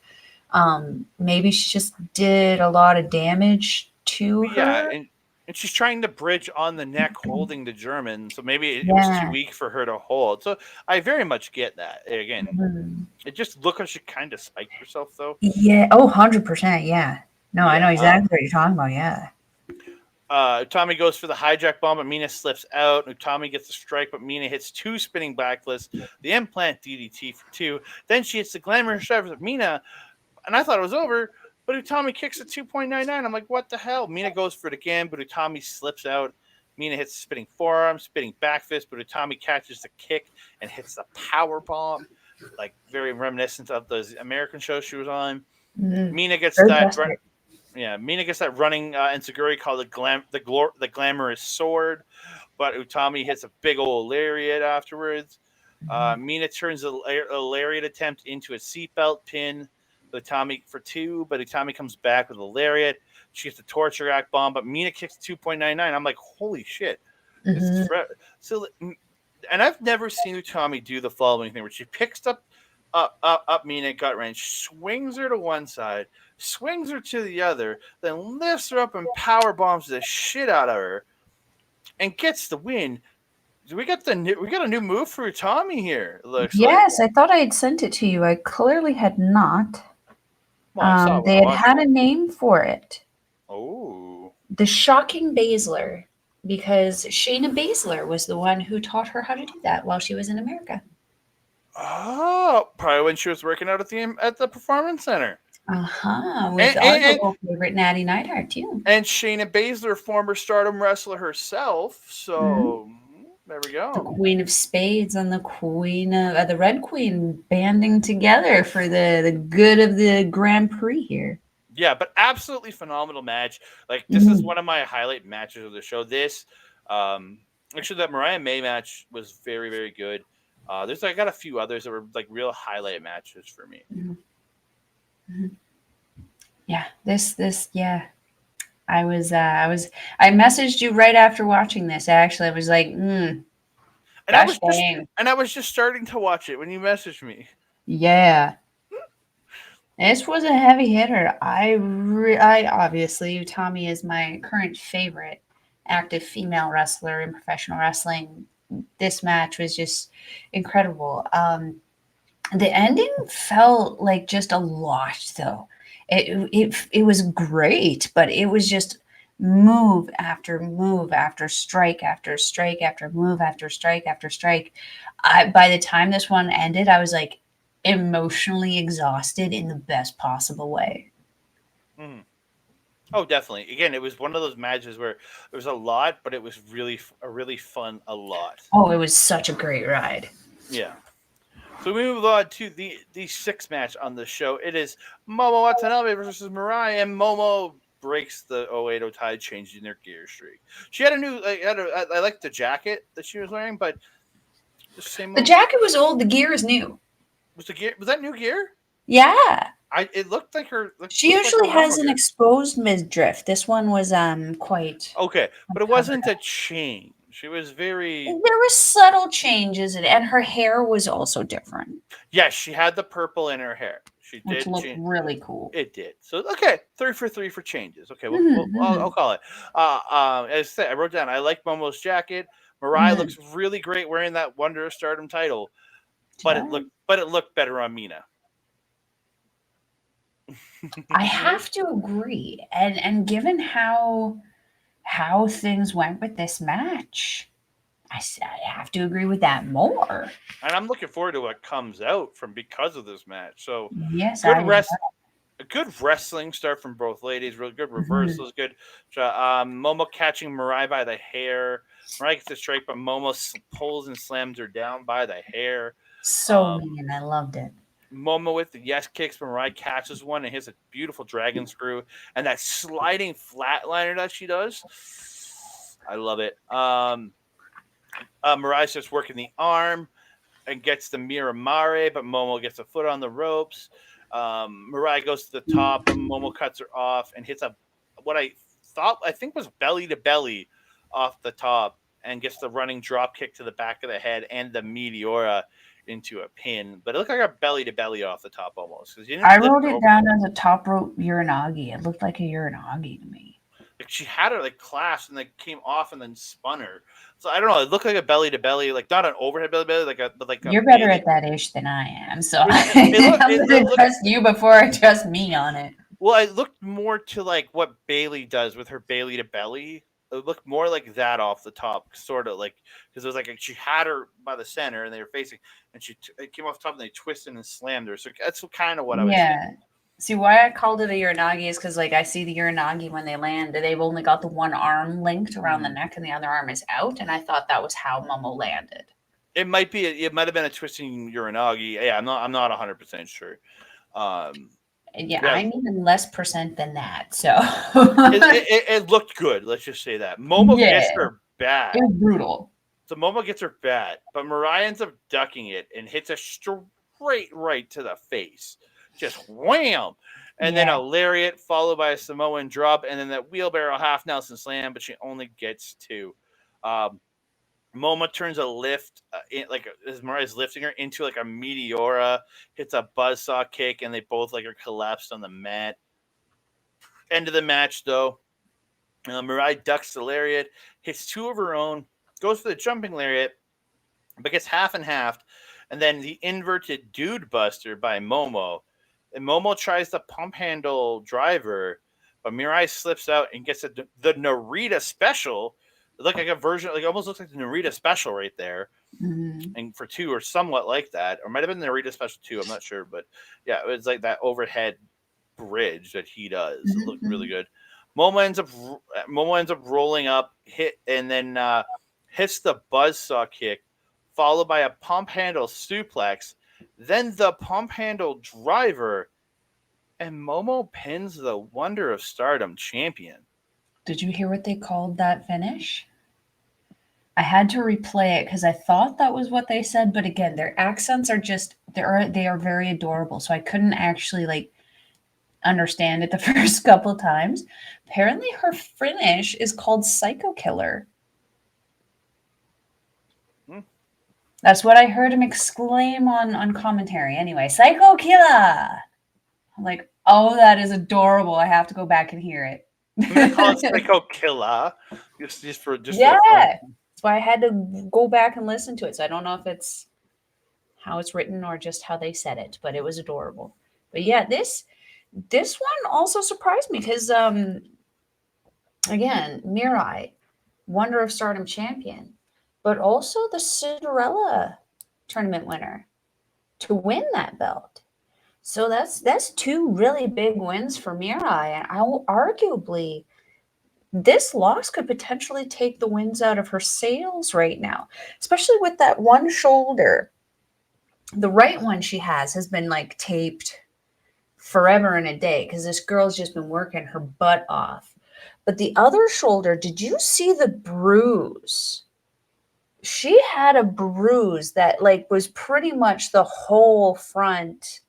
Speaker 2: Maybe she just did a lot of damage to
Speaker 1: yeah,
Speaker 2: her.
Speaker 1: and she's trying to bridge on the neck, holding the German. So maybe it was too
Speaker 2: Yeah.
Speaker 1: weak for her to hold. So I very much get that. Again,
Speaker 2: Mhm.
Speaker 1: it just looked like she kind of spiked herself, though.
Speaker 2: Yeah. Oh, 100%. Yeah. No, I know
Speaker 1: Yeah.
Speaker 2: exactly what you're talking about. Yeah.
Speaker 1: Utami goes for the hijack bomb, but Mina slips out. Utami gets a strike, but Mina hits 2 spinning backlists. The implant DDT for 2. Then she hits the glamorous shove of Mina, and I thought it was over. But Utami kicks at 2.99. I'm like, what the hell? Mina goes for it again, but Utami slips out. Mina hits spinning forearm, spinning back fist, but Utami catches the kick and hits the power bomb, like very reminiscent of those American shows she was on.
Speaker 2: Mhm.
Speaker 1: Mina gets
Speaker 2: Very
Speaker 1: that
Speaker 2: desperate.
Speaker 1: yeah, Mina gets that running Enziguri called the glamorous sword, but Utami hits a big old lariat afterwards.
Speaker 2: Mhm.
Speaker 1: Mina turns a lariat attempt into a seatbelt pin. Utami for 2, but Utami comes back with a lariat. She gets the torture act bomb, but Mina kicks 2.99. I'm like, holy shit, this is
Speaker 2: Mhm.
Speaker 1: so. And I've never seen Utami do the following thing, where she picks up Mina gut wrench, swings her to one side, swings her to the other, then lifts her up and power bombs the shit out of her, and gets the win. We got a new move for Tommy here. It looks like.
Speaker 2: Yes, I thought I had sent it to you. I clearly had not.
Speaker 1: Well, I saw it when
Speaker 2: They
Speaker 1: I
Speaker 2: had
Speaker 1: watched
Speaker 2: had
Speaker 1: it.
Speaker 2: a name for it.
Speaker 1: Oh,
Speaker 2: The Shocking Baszler, because Shayna Baszler was the one who taught her how to do that while she was in America.
Speaker 1: probably when she was working out at the performance center.
Speaker 2: Uh-huh, with
Speaker 1: And
Speaker 2: our
Speaker 1: and,
Speaker 2: local favorite Natty Neidhart, too.
Speaker 1: and Shayna Baszler, former Stardom wrestler herself.
Speaker 2: Mhm.
Speaker 1: So there we
Speaker 2: The
Speaker 1: go.
Speaker 2: Queen of Spades and the Queen of the Red Queen banding together for the good of the Grand Prix here.
Speaker 1: Yeah, but absolutely phenomenal match. Like this is
Speaker 2: Mhm.
Speaker 1: one of my highlight matches of the show. This, um, actually, that Mariah May match was very, very good. I got a few others that were like real highlight matches for me.
Speaker 2: Mhm. Mhm. Yeah, yeah. I messaged you right after watching this. Actually, I was like,
Speaker 1: And I
Speaker 2: gosh
Speaker 1: was just
Speaker 2: dang.
Speaker 1: and I was just starting to watch it when you messaged me.
Speaker 2: Yeah. This was a heavy hitter. I obviously Tommy is my current favorite active female wrestler in professional wrestling. This match was just incredible. The ending felt like just a lot, though. It was great, but it was just move after strike after strike after move after strike after strike. By the time this one ended, I was like emotionally exhausted in the best possible way.
Speaker 1: Mhm. Oh, definitely. Again, it was one of those matches where there was a lot, but it was a really fun a lot.
Speaker 2: Oh, it was such a great ride.
Speaker 1: Yeah. So we move on to the sixth match on the show. It is Momo Watanabe versus Mirai, and Momo breaks the 080 tie, changing their gear streak. She had a new. I liked the jacket that she was wearing, but just same
Speaker 2: The
Speaker 1: old.
Speaker 2: jacket was old, the gear is new.
Speaker 1: Was the gear? Was that new gear?
Speaker 2: Yeah.
Speaker 1: I. It looked like her.
Speaker 2: She
Speaker 1: Looked like her
Speaker 2: usually has
Speaker 1: normal
Speaker 2: an
Speaker 1: gear.
Speaker 2: exposed midriff. This one was quite
Speaker 1: Okay, but it
Speaker 2: covered
Speaker 1: wasn't a
Speaker 2: up.
Speaker 1: change. It was very.
Speaker 2: There were subtle changes, and her hair was also different,
Speaker 1: Yes, she had the purple in her hair. She
Speaker 2: which
Speaker 1: did
Speaker 2: looked
Speaker 1: change.
Speaker 2: really cool.
Speaker 1: It did. So okay, 3 for 3 for changes. Okay, I'll
Speaker 2: Hmm.
Speaker 1: call it. As I said, I wrote down. I like Momo's jacket. Mariah
Speaker 2: Hmm.
Speaker 1: looks really great wearing that Wonder of Stardom title,
Speaker 2: She does.
Speaker 1: but it looked better on Mina.
Speaker 2: I have to agree, and given how things went with this match, I have to agree with that more.
Speaker 1: And I'm looking forward to what comes out from because of this match. So
Speaker 2: Yes,
Speaker 1: good
Speaker 2: I am.
Speaker 1: rest, a good wrestling start from both ladies. Really good
Speaker 2: Mhm.
Speaker 1: reversals. Good. Momo catching Mariah by the hair. Mariah gets a strike, but Momo pulls and slams her down by the hair.
Speaker 2: So
Speaker 1: Um,
Speaker 2: mean. I loved it.
Speaker 1: Momo with the yes kicks. Mariah catches one and hits a beautiful dragon screw. And that sliding flatliner that she does, I love it. Mariah starts working the arm and gets the Miramare, but Momo gets a foot on the ropes. Mariah goes to the top, but Momo cuts her off and hits a what I think was belly to belly off the top and gets the running drop kick to the back of the head and the Meteora into a pin. But it looked like a belly to belly off the top almost because you didn't
Speaker 2: I
Speaker 1: lift
Speaker 2: wrote
Speaker 1: her
Speaker 2: it
Speaker 1: over the
Speaker 2: down as a top rope uranagi. It looked like a uranagi to me.
Speaker 1: like she had her like clasped and like came off and then spun her. So I don't know. It looked like a belly to belly, like not an overhead belly belly, like a
Speaker 2: You're better
Speaker 1: Bailey.
Speaker 2: at that ish than I am, so
Speaker 1: It
Speaker 2: I'm gonna
Speaker 1: looked
Speaker 2: trust you before I trust me on it.
Speaker 1: well. It looked more to like what Bailey does with her Bailey to belly. It looked more like that off the top, sort of like because it was like she had her by the center and they were facing, and it came off the top and they twisted and slammed her. So that's kind of what I was
Speaker 2: Yeah.
Speaker 1: thinking.
Speaker 2: See, why I called it a uranagi is because, like, I see the uranagi when they land, they've only got the one arm linked around the
Speaker 1: Mm.
Speaker 2: neck and the other arm is out, and I thought that was how Momo landed.
Speaker 1: It might be. It might have been a twisting uranagi. Yeah, I'm not 100% sure. Um,
Speaker 2: And yeah,
Speaker 1: yeah,
Speaker 2: I'm even less percent than that, so.
Speaker 1: it looked good. Let's just say that Momo
Speaker 2: Yeah,
Speaker 1: gets her
Speaker 2: it
Speaker 1: bat.
Speaker 2: was brutal.
Speaker 1: So Momo gets her bat, but Mariah ends up ducking it and hits a straight right to the face. Just wham! And then
Speaker 2: Yeah.
Speaker 1: a lariat followed by a Samoan drop, and then that wheelbarrow half Nelson slam, but she only gets two. Um, Momo turns a lift, as Mariah's lifting her into like a Meteora, hits a buzzsaw kick, and they both like are collapsed on the mat. End of the match though. Mariah ducks the lariat, hits two of her own, goes for the jumping lariat, but gets half and half, and then the inverted dude buster by Momo. And Momo tries the pump handle driver, but Mirai slips out and gets the Narita special. It looked like a version, like almost looks like the Narita special right there.
Speaker 2: Mhm.
Speaker 1: And for two, or somewhat like that, or might have been the Narita special two. I'm not sure, but yeah, it was like that overhead bridge that he does. It
Speaker 2: Mhm,
Speaker 1: looked really
Speaker 2: mhm.
Speaker 1: good. Momo ends up rolling up, hit, and then hits the buzzsaw kick, followed by a pump handle suplex, then the pump handle driver, and Momo pins the Wonder of Stardom champion.
Speaker 2: Did you hear what they called that finish? I had to replay it because I thought that was what they said, but again, their accents are just they are very adorable. So I couldn't actually like understand it the first couple times. Apparently, her finish is called Psycho Killer.
Speaker 1: Hmm.
Speaker 2: That's what I heard him exclaim on commentary. Anyway, Psycho Killer. I'm like, oh, that is adorable. I have to go back and hear
Speaker 1: I'm gonna call it
Speaker 2: it.
Speaker 1: Psycho Killer, just for
Speaker 2: Yeah.
Speaker 1: the fun.
Speaker 2: That's why I had to go back and listen to it. So I don't know if it's how it's written or just how they said it, but it was adorable. But yeah, this one also surprised me because again, Mirai, Wonder of Stardom champion, but also the Cinderella tournament winner to win that belt. So that's two really big wins for Mirai, and I will arguably this loss could potentially take the wins out of her sails right now, especially with that one shoulder. The right one she has been like taped forever and a day because this girl's just been working her butt off. But the other shoulder, did you see the bruise? She had a bruise that like was pretty much the whole front.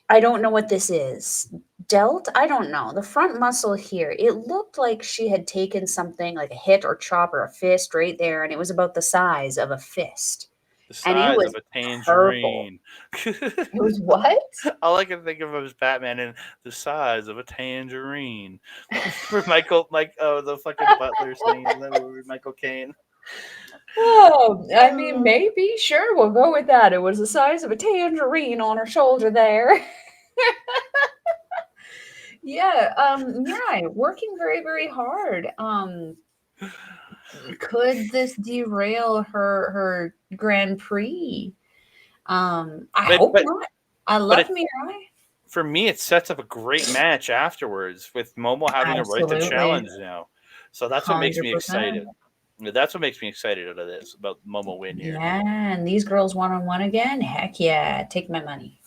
Speaker 2: I don't know what this is. Delt? I don't know. The front muscle here, it looked like she had taken something like a hit or chop or a fist right there, and it was about the size of a fist.
Speaker 1: The
Speaker 2: And it
Speaker 1: size
Speaker 2: was
Speaker 1: of a
Speaker 2: purple.
Speaker 1: tangerine.
Speaker 2: It was what?
Speaker 1: All I can think of is Batman in the size of a tangerine. For Michael, the fucking butler's name in that movie, Michael Caine.
Speaker 2: Oh, I mean,
Speaker 1: Uh,
Speaker 2: maybe. Sure, we'll go with that. It was the size of a tangerine on her shoulder there. Yeah, Mirai working very, very hard. Could this derail her Grand Prix? I
Speaker 1: but
Speaker 2: hope
Speaker 1: but
Speaker 2: not. I
Speaker 1: but
Speaker 2: love
Speaker 1: it,
Speaker 2: Mirai.
Speaker 1: for me, it sets up a great match afterwards with Momo having a right to
Speaker 2: Absolutely,
Speaker 1: challenge now. So that's what makes me
Speaker 2: 100%.
Speaker 1: excited. That's what makes me excited out of this about Momo win here.
Speaker 2: Yeah, and these girls one on one again. Heck yeah, take my money.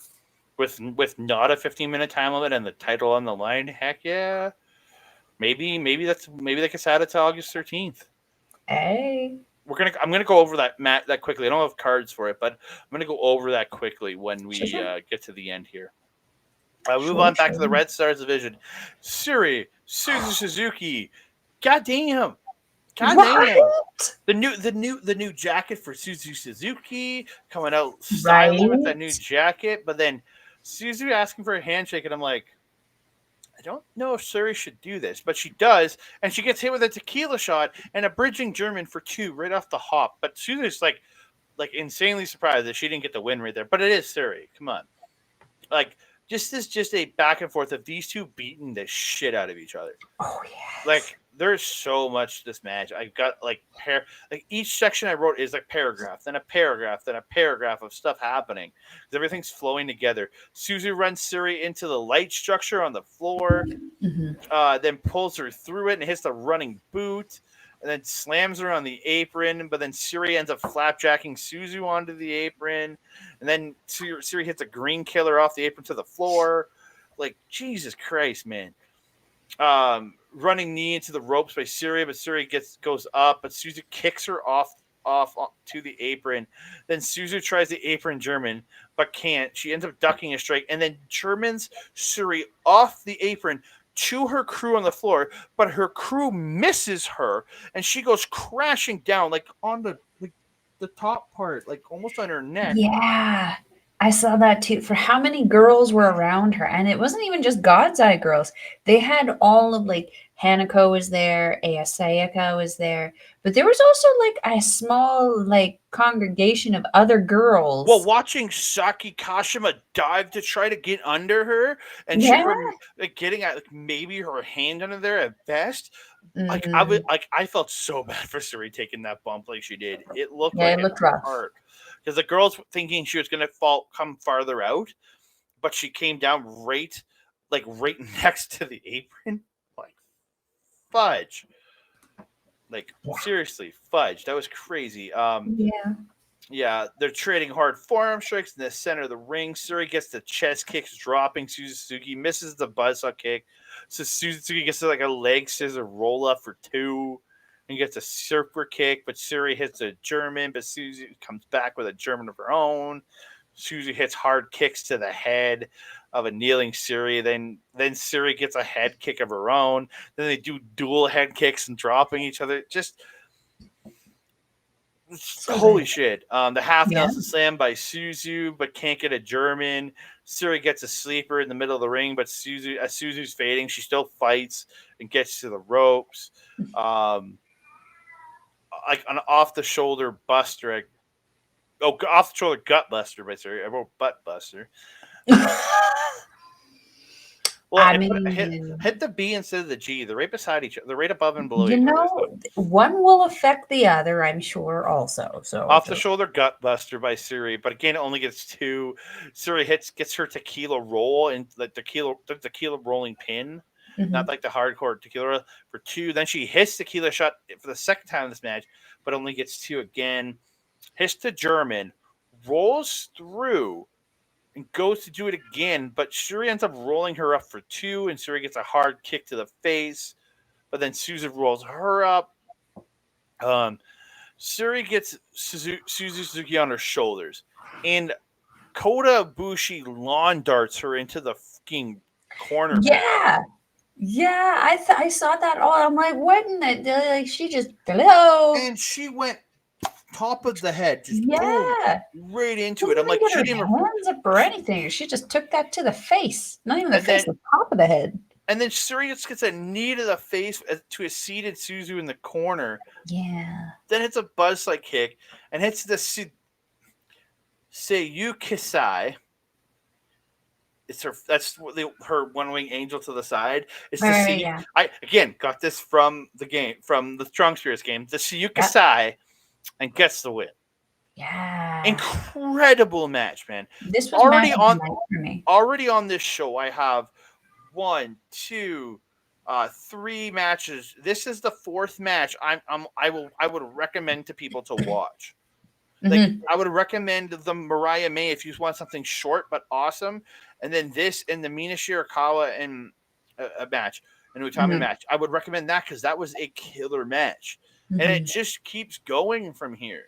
Speaker 1: With not a 15-minute time limit and the title on the line. Heck yeah. Maybe they can set it to August 13th.
Speaker 2: Hey,
Speaker 1: I'm gonna go over that quickly. I don't have cards for it, but I'm gonna go over that quickly when
Speaker 2: sure,
Speaker 1: we
Speaker 2: sure,
Speaker 1: get to the end here. We move
Speaker 2: sure,
Speaker 1: on back to the
Speaker 2: sure.
Speaker 1: Red Stars division. Suzuki. God damn. God dang.
Speaker 2: Right,
Speaker 1: The new jacket for Suzuki coming out styling with that new
Speaker 2: right.
Speaker 1: jacket, but then Suzu asking for a handshake, and I'm like, I don't know if Suri should do this, but she does, and she gets hit with a tequila shot and a bridging German for two right off the hop. But Suzu's like insanely surprised that she didn't get the win right there. But it is Suri. Come on, like just a back and forth of these two beating the shit out of each other.
Speaker 2: Oh yes.
Speaker 1: Like there's so much to this match. I got like each section I wrote is like paragraph, then a paragraph, then a paragraph of stuff happening. Everything's flowing together. Suzu runs Suri into the light structure on the floor,
Speaker 2: Mhm.
Speaker 1: then pulls her through it and hits the running boot, and then slams her on the apron. But then Suri ends up flapjacking Suzu onto the apron, and then Suri hits a green killer off the apron to the floor. Like Jesus Christ, man! Running knee into the ropes by Suri, but Suri goes up, but Suzu kicks her off to the apron. Then Suzu tries the apron German, but can't. She ends up ducking a strike, and then Germans Suri off the apron to her crew on the floor, but her crew misses her, and she goes crashing down like on the top part, like almost on her neck.
Speaker 2: Yeah, I saw that too. For how many girls were around her, and it wasn't even just God's Eye girls. They had all of like Hanako was there, Aya Sayaka was there, but there was also like a small like congregation of other
Speaker 1: Well,
Speaker 2: girls.
Speaker 1: watching Saki Kashima dive to try to get under her, and
Speaker 2: Yeah.
Speaker 1: her like getting at like maybe her hand under there at best,
Speaker 2: Mhm.
Speaker 1: I felt so bad for Suri taking that bump like she did. It looked
Speaker 2: Yeah,
Speaker 1: like
Speaker 2: it
Speaker 1: it
Speaker 2: looked rough.
Speaker 1: hurt because the girls thinking she was gonna come farther out, but she came down right next to the apron. Like fudge, like
Speaker 2: Yeah.
Speaker 1: seriously fudge. That was crazy.
Speaker 2: Yeah.
Speaker 1: Yeah, they're trading hard forearm strikes in the center of the ring. Suri gets the chest kicks, dropping Suzuki, misses the buzzsaw kick. So Suzuki gets like a leg scissor roll up for two and gets a super kick, but Suri hits a German, but Suzuki comes back with a German of her own. Suzuki hits hard kicks to the head of a kneeling Suri. Then Suri gets a head kick of her own. Then they do dual head kicks and dropping each other. Just
Speaker 2: So
Speaker 1: Holy
Speaker 2: good.
Speaker 1: shit. The half
Speaker 2: Yeah.
Speaker 1: Nelson slam by Suzu, but can't get a German. Suri gets a sleeper in the middle of the ring, but as Suzu's fading, she still fights and gets to the ropes. Um, like an off the shoulder buster. Off the shoulder gut buster, but sorry, I wrote butt buster. Well,
Speaker 2: I
Speaker 1: hit the B instead of the G. They're right beside each other. They're right above and below
Speaker 2: you
Speaker 1: each other. So
Speaker 2: know, one will affect the other, I'm sure, also. So
Speaker 1: off
Speaker 2: if
Speaker 1: the
Speaker 2: it,
Speaker 1: shoulder gut buster by Suri, but again it only gets two. Suri gets her tequila roll and the tequila rolling pin, not
Speaker 2: mhm.
Speaker 1: like the hardcore tequila for two. Then she hits tequila shot for the second time in this match, but only gets two again. Hits the German, rolls through and goes to do it again, but Suri ends up rolling her up for two, and Suri gets a hard kick to the face. But then Susan rolls her up. Um, Suri gets Suzuki on her shoulders, and Kota Ibushi lawn darts her into the fucking corner mat.
Speaker 2: Yeah. Yeah, I saw that all. I'm like, what in the like she just hello.
Speaker 1: And she went top of the head, just boom,
Speaker 2: Yeah.
Speaker 1: right into it.
Speaker 2: Didn't
Speaker 1: I'm
Speaker 2: even
Speaker 1: like,
Speaker 2: get
Speaker 1: she
Speaker 2: her
Speaker 1: didn't.
Speaker 2: hands up or anything. She just took that to the face. Not even the
Speaker 1: And
Speaker 2: face,
Speaker 1: then
Speaker 2: the top of the head.
Speaker 1: Suri just gets a knee to the face to a seated Suzu in the corner.
Speaker 2: Yeah.
Speaker 1: Then hits a buzzsaw kick and hits the Seiyukisai. It's her. That's her one wing angel to the side. It's the
Speaker 2: Right,
Speaker 1: Seiyuk.
Speaker 2: yeah.
Speaker 1: I again got this from the game, from the Strong Spirits game. The
Speaker 2: Yep.
Speaker 1: Seiyukisai and gets the win.
Speaker 2: Yeah.
Speaker 1: Incredible match, man.
Speaker 2: This was match
Speaker 1: Already
Speaker 2: of the
Speaker 1: on
Speaker 2: night for me.
Speaker 1: already on this show, I have one, two, three matches. This is the fourth match. I would recommend to people to watch. Like
Speaker 2: Hmm.
Speaker 1: I would recommend the Mariah May if you want something short but awesome, and then this and the Mina Shirakawa and a match, an Utami
Speaker 2: Hmm.
Speaker 1: match. I would recommend that because that was a killer match, and it
Speaker 2: Hmm.
Speaker 1: just keeps going from here.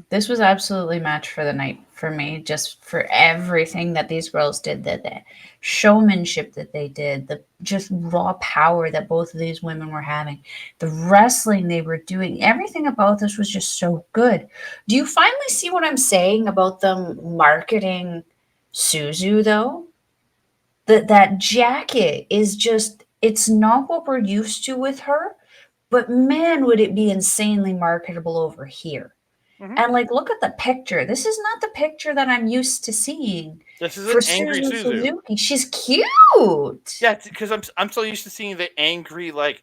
Speaker 2: This was absolutely match for the night for me, just for everything that these girls did, that the showmanship that they did, the just raw power that both of these women were having, the wrestling they were doing, everything about this was just so good. Do you finally see what I'm saying about them marketing Suzu though? That jacket is just it's not what we're used to with her, but man, would it be insanely marketable over here.
Speaker 1: Mm-hmm.
Speaker 2: And like, look at the picture. This is not the picture that I'm used to seeing
Speaker 1: This is
Speaker 2: for
Speaker 1: an angry
Speaker 2: Suzu
Speaker 1: Suzu.
Speaker 2: Suzuki. She's cute.
Speaker 1: Yeah, because I'm so used to seeing the angry like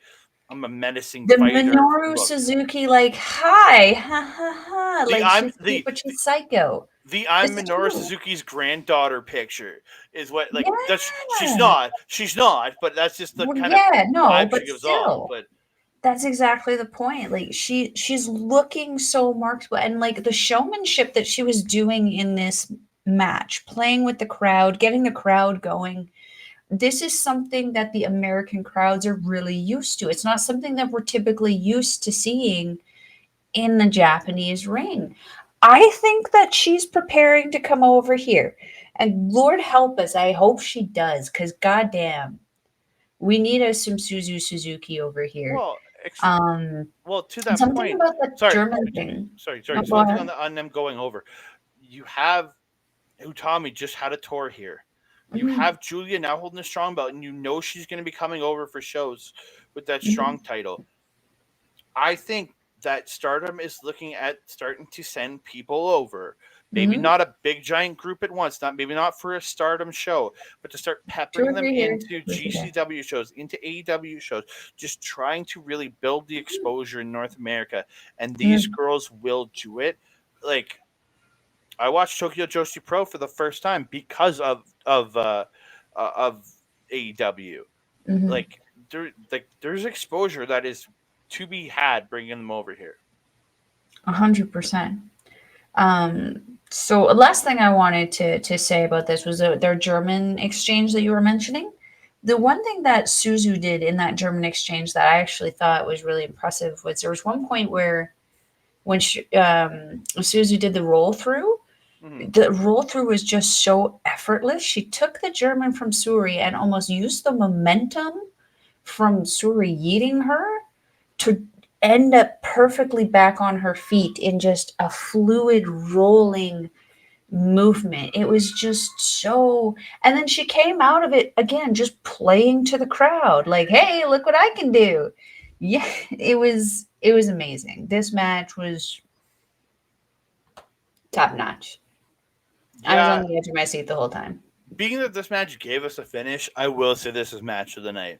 Speaker 1: I'm a menacing
Speaker 2: The
Speaker 1: fighter
Speaker 2: Minoru
Speaker 1: look.
Speaker 2: Suzuki, like, hi, ha ha ha,
Speaker 1: The
Speaker 2: like
Speaker 1: I'm
Speaker 2: she's cute, but she's psycho.
Speaker 1: the
Speaker 2: This
Speaker 1: I'm
Speaker 2: is
Speaker 1: Minoru
Speaker 2: cute.
Speaker 1: Suzuki's granddaughter picture is what like that's
Speaker 2: Yeah.
Speaker 1: she's not, but that's just the
Speaker 2: Well,
Speaker 1: kind of
Speaker 2: yeah, no,
Speaker 1: vibe she
Speaker 2: but
Speaker 1: gives off.
Speaker 2: still.
Speaker 1: But
Speaker 2: That's exactly the point. Like she's looking so marketable, and like the showmanship that she was doing in this match, playing with the crowd, getting the crowd going. This is something that the American crowds are really used to. It's not something that we're typically used to seeing in the Japanese ring. I think that she's preparing to come over here. And Lord help us, I hope she does, because goddamn, we need us some Suzu Suzuki over here.
Speaker 1: well,
Speaker 2: Um,
Speaker 1: well, to that
Speaker 2: Something
Speaker 1: point,
Speaker 2: about the
Speaker 1: sorry,
Speaker 2: German thing.
Speaker 1: sorry.
Speaker 2: No,
Speaker 1: Just
Speaker 2: go
Speaker 1: one thing
Speaker 2: ahead.
Speaker 1: on them going over. You have Utami just had a tour here. You
Speaker 2: Mhm,
Speaker 1: have Julia now holding a strong belt, and you know she's going to be coming over for shows with that
Speaker 2: mhm,
Speaker 1: strong title. I think that Stardom is looking at starting to send people over. Maybe
Speaker 2: mhm.
Speaker 1: not a big giant group at once, maybe not for a Stardom show, but to start
Speaker 2: Two
Speaker 1: peppering
Speaker 2: or
Speaker 1: them
Speaker 2: three here,
Speaker 1: into
Speaker 2: two or three there.
Speaker 1: GCW shows, into AEW shows, just trying to really build the exposure in North America. And these
Speaker 2: Mhm,
Speaker 1: girls will do it. Like I watched Tokyo Joshi Pro for the first time because of AEW.
Speaker 2: mhm.
Speaker 1: There's exposure that is to be had bringing them over here.
Speaker 2: 100%. So last thing I wanted to say about this was their German exchange that you were mentioning. The one thing that Suzu did in that German exchange that I actually thought was really impressive was there was one point where when Suzu did
Speaker 1: Hmm.
Speaker 2: the roll through was just so effortless. She took the German from Suri and almost used the momentum from Suri yeeting her to end up perfectly back on her feet in just a fluid rolling movement. It was just so, and then she came out of it again just playing to the crowd like, hey, look what I can do. Yeah, it was amazing. This match was top notch. I was
Speaker 1: Yeah,
Speaker 2: on the edge of my seat the whole time.
Speaker 1: being that this match gave us a finish, I will say this is match of the night.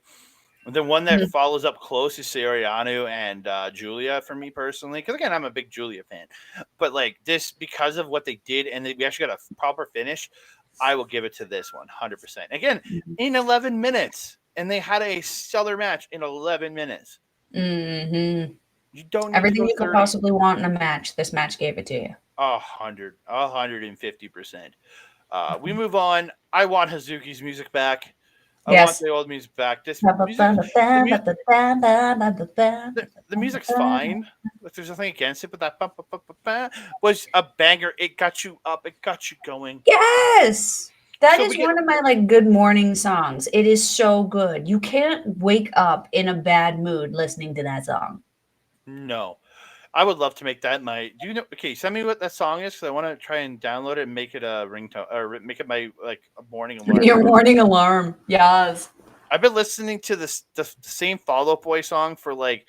Speaker 1: The one that
Speaker 2: Mhm.
Speaker 1: follows up close is Sariano and Julia for me personally. Because again, I'm a big Julia fan, but like this because of what they did and we actually got a proper finish, I will give it to this one 100%. Again, in 11 minutes, and they had a stellar match in 11 minutes.
Speaker 2: Mhm.
Speaker 1: You don't need to
Speaker 2: Everything
Speaker 1: go
Speaker 2: you could
Speaker 1: 30.
Speaker 2: possibly want in a match, this match gave it to you.
Speaker 1: 150%. We move on. I want Hazuki's music back. I want
Speaker 2: Yes.
Speaker 1: the old music back. This
Speaker 2: Ba, ba, ba,
Speaker 1: music,
Speaker 2: ba, ba,
Speaker 1: the
Speaker 2: ba,
Speaker 1: music,
Speaker 2: ba, ba, ba, ba, ba, ba,
Speaker 1: the
Speaker 2: ba,
Speaker 1: music's
Speaker 2: ba.
Speaker 1: fine. Like there's nothing against it, but that was a banger. It got you up. It got you going.
Speaker 2: Yes. That
Speaker 1: So we
Speaker 2: is
Speaker 1: get
Speaker 2: one of my like good morning songs. It is so good. You can't wake up in a bad mood listening to that song.
Speaker 1: no. I would love to make that my. Do you know? Okay, send me what that song is because I want to try and download it and make it a ringtone or make it my like a morning alarm.
Speaker 2: Your morning alarm. Yes.
Speaker 1: I've been listening to the same Fall Out Boy song for like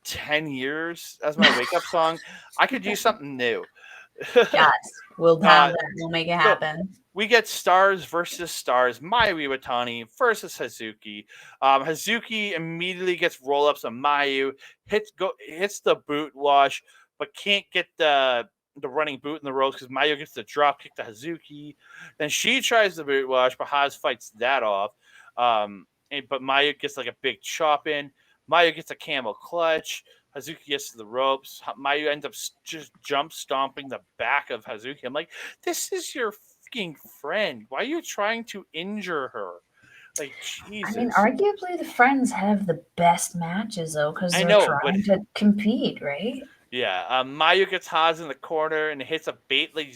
Speaker 1: 10 years as my wake up song. I could use something new.
Speaker 2: Yes. We'll have
Speaker 1: uh,
Speaker 2: that. We'll make it
Speaker 1: so
Speaker 2: happen.
Speaker 1: we get stars versus stars. Mayu Iwatani versus Hazuki. Hazuki immediately gets roll ups on Mayu, hits the boot wash, but can't get the running boot in the ropes because Mayu gets the drop kick to Hazuki. Then she tries the boot wash, but Haz fights that off. But Mayu gets like a big chop in. Mayu gets a camel clutch. Hazuki gets to the ropes. Mayu ends up just jump stomping the back of Hazuki. I'm like, this is your fucking friend. Why are you trying to injure her? Like,
Speaker 2: I mean,
Speaker 1: Jesus.
Speaker 2: arguably the friends have the best matches though, because
Speaker 1: I
Speaker 2: they're
Speaker 1: know, but
Speaker 2: trying to compete, right?
Speaker 1: yeah, Mayu gets Haas in the corner and hits a like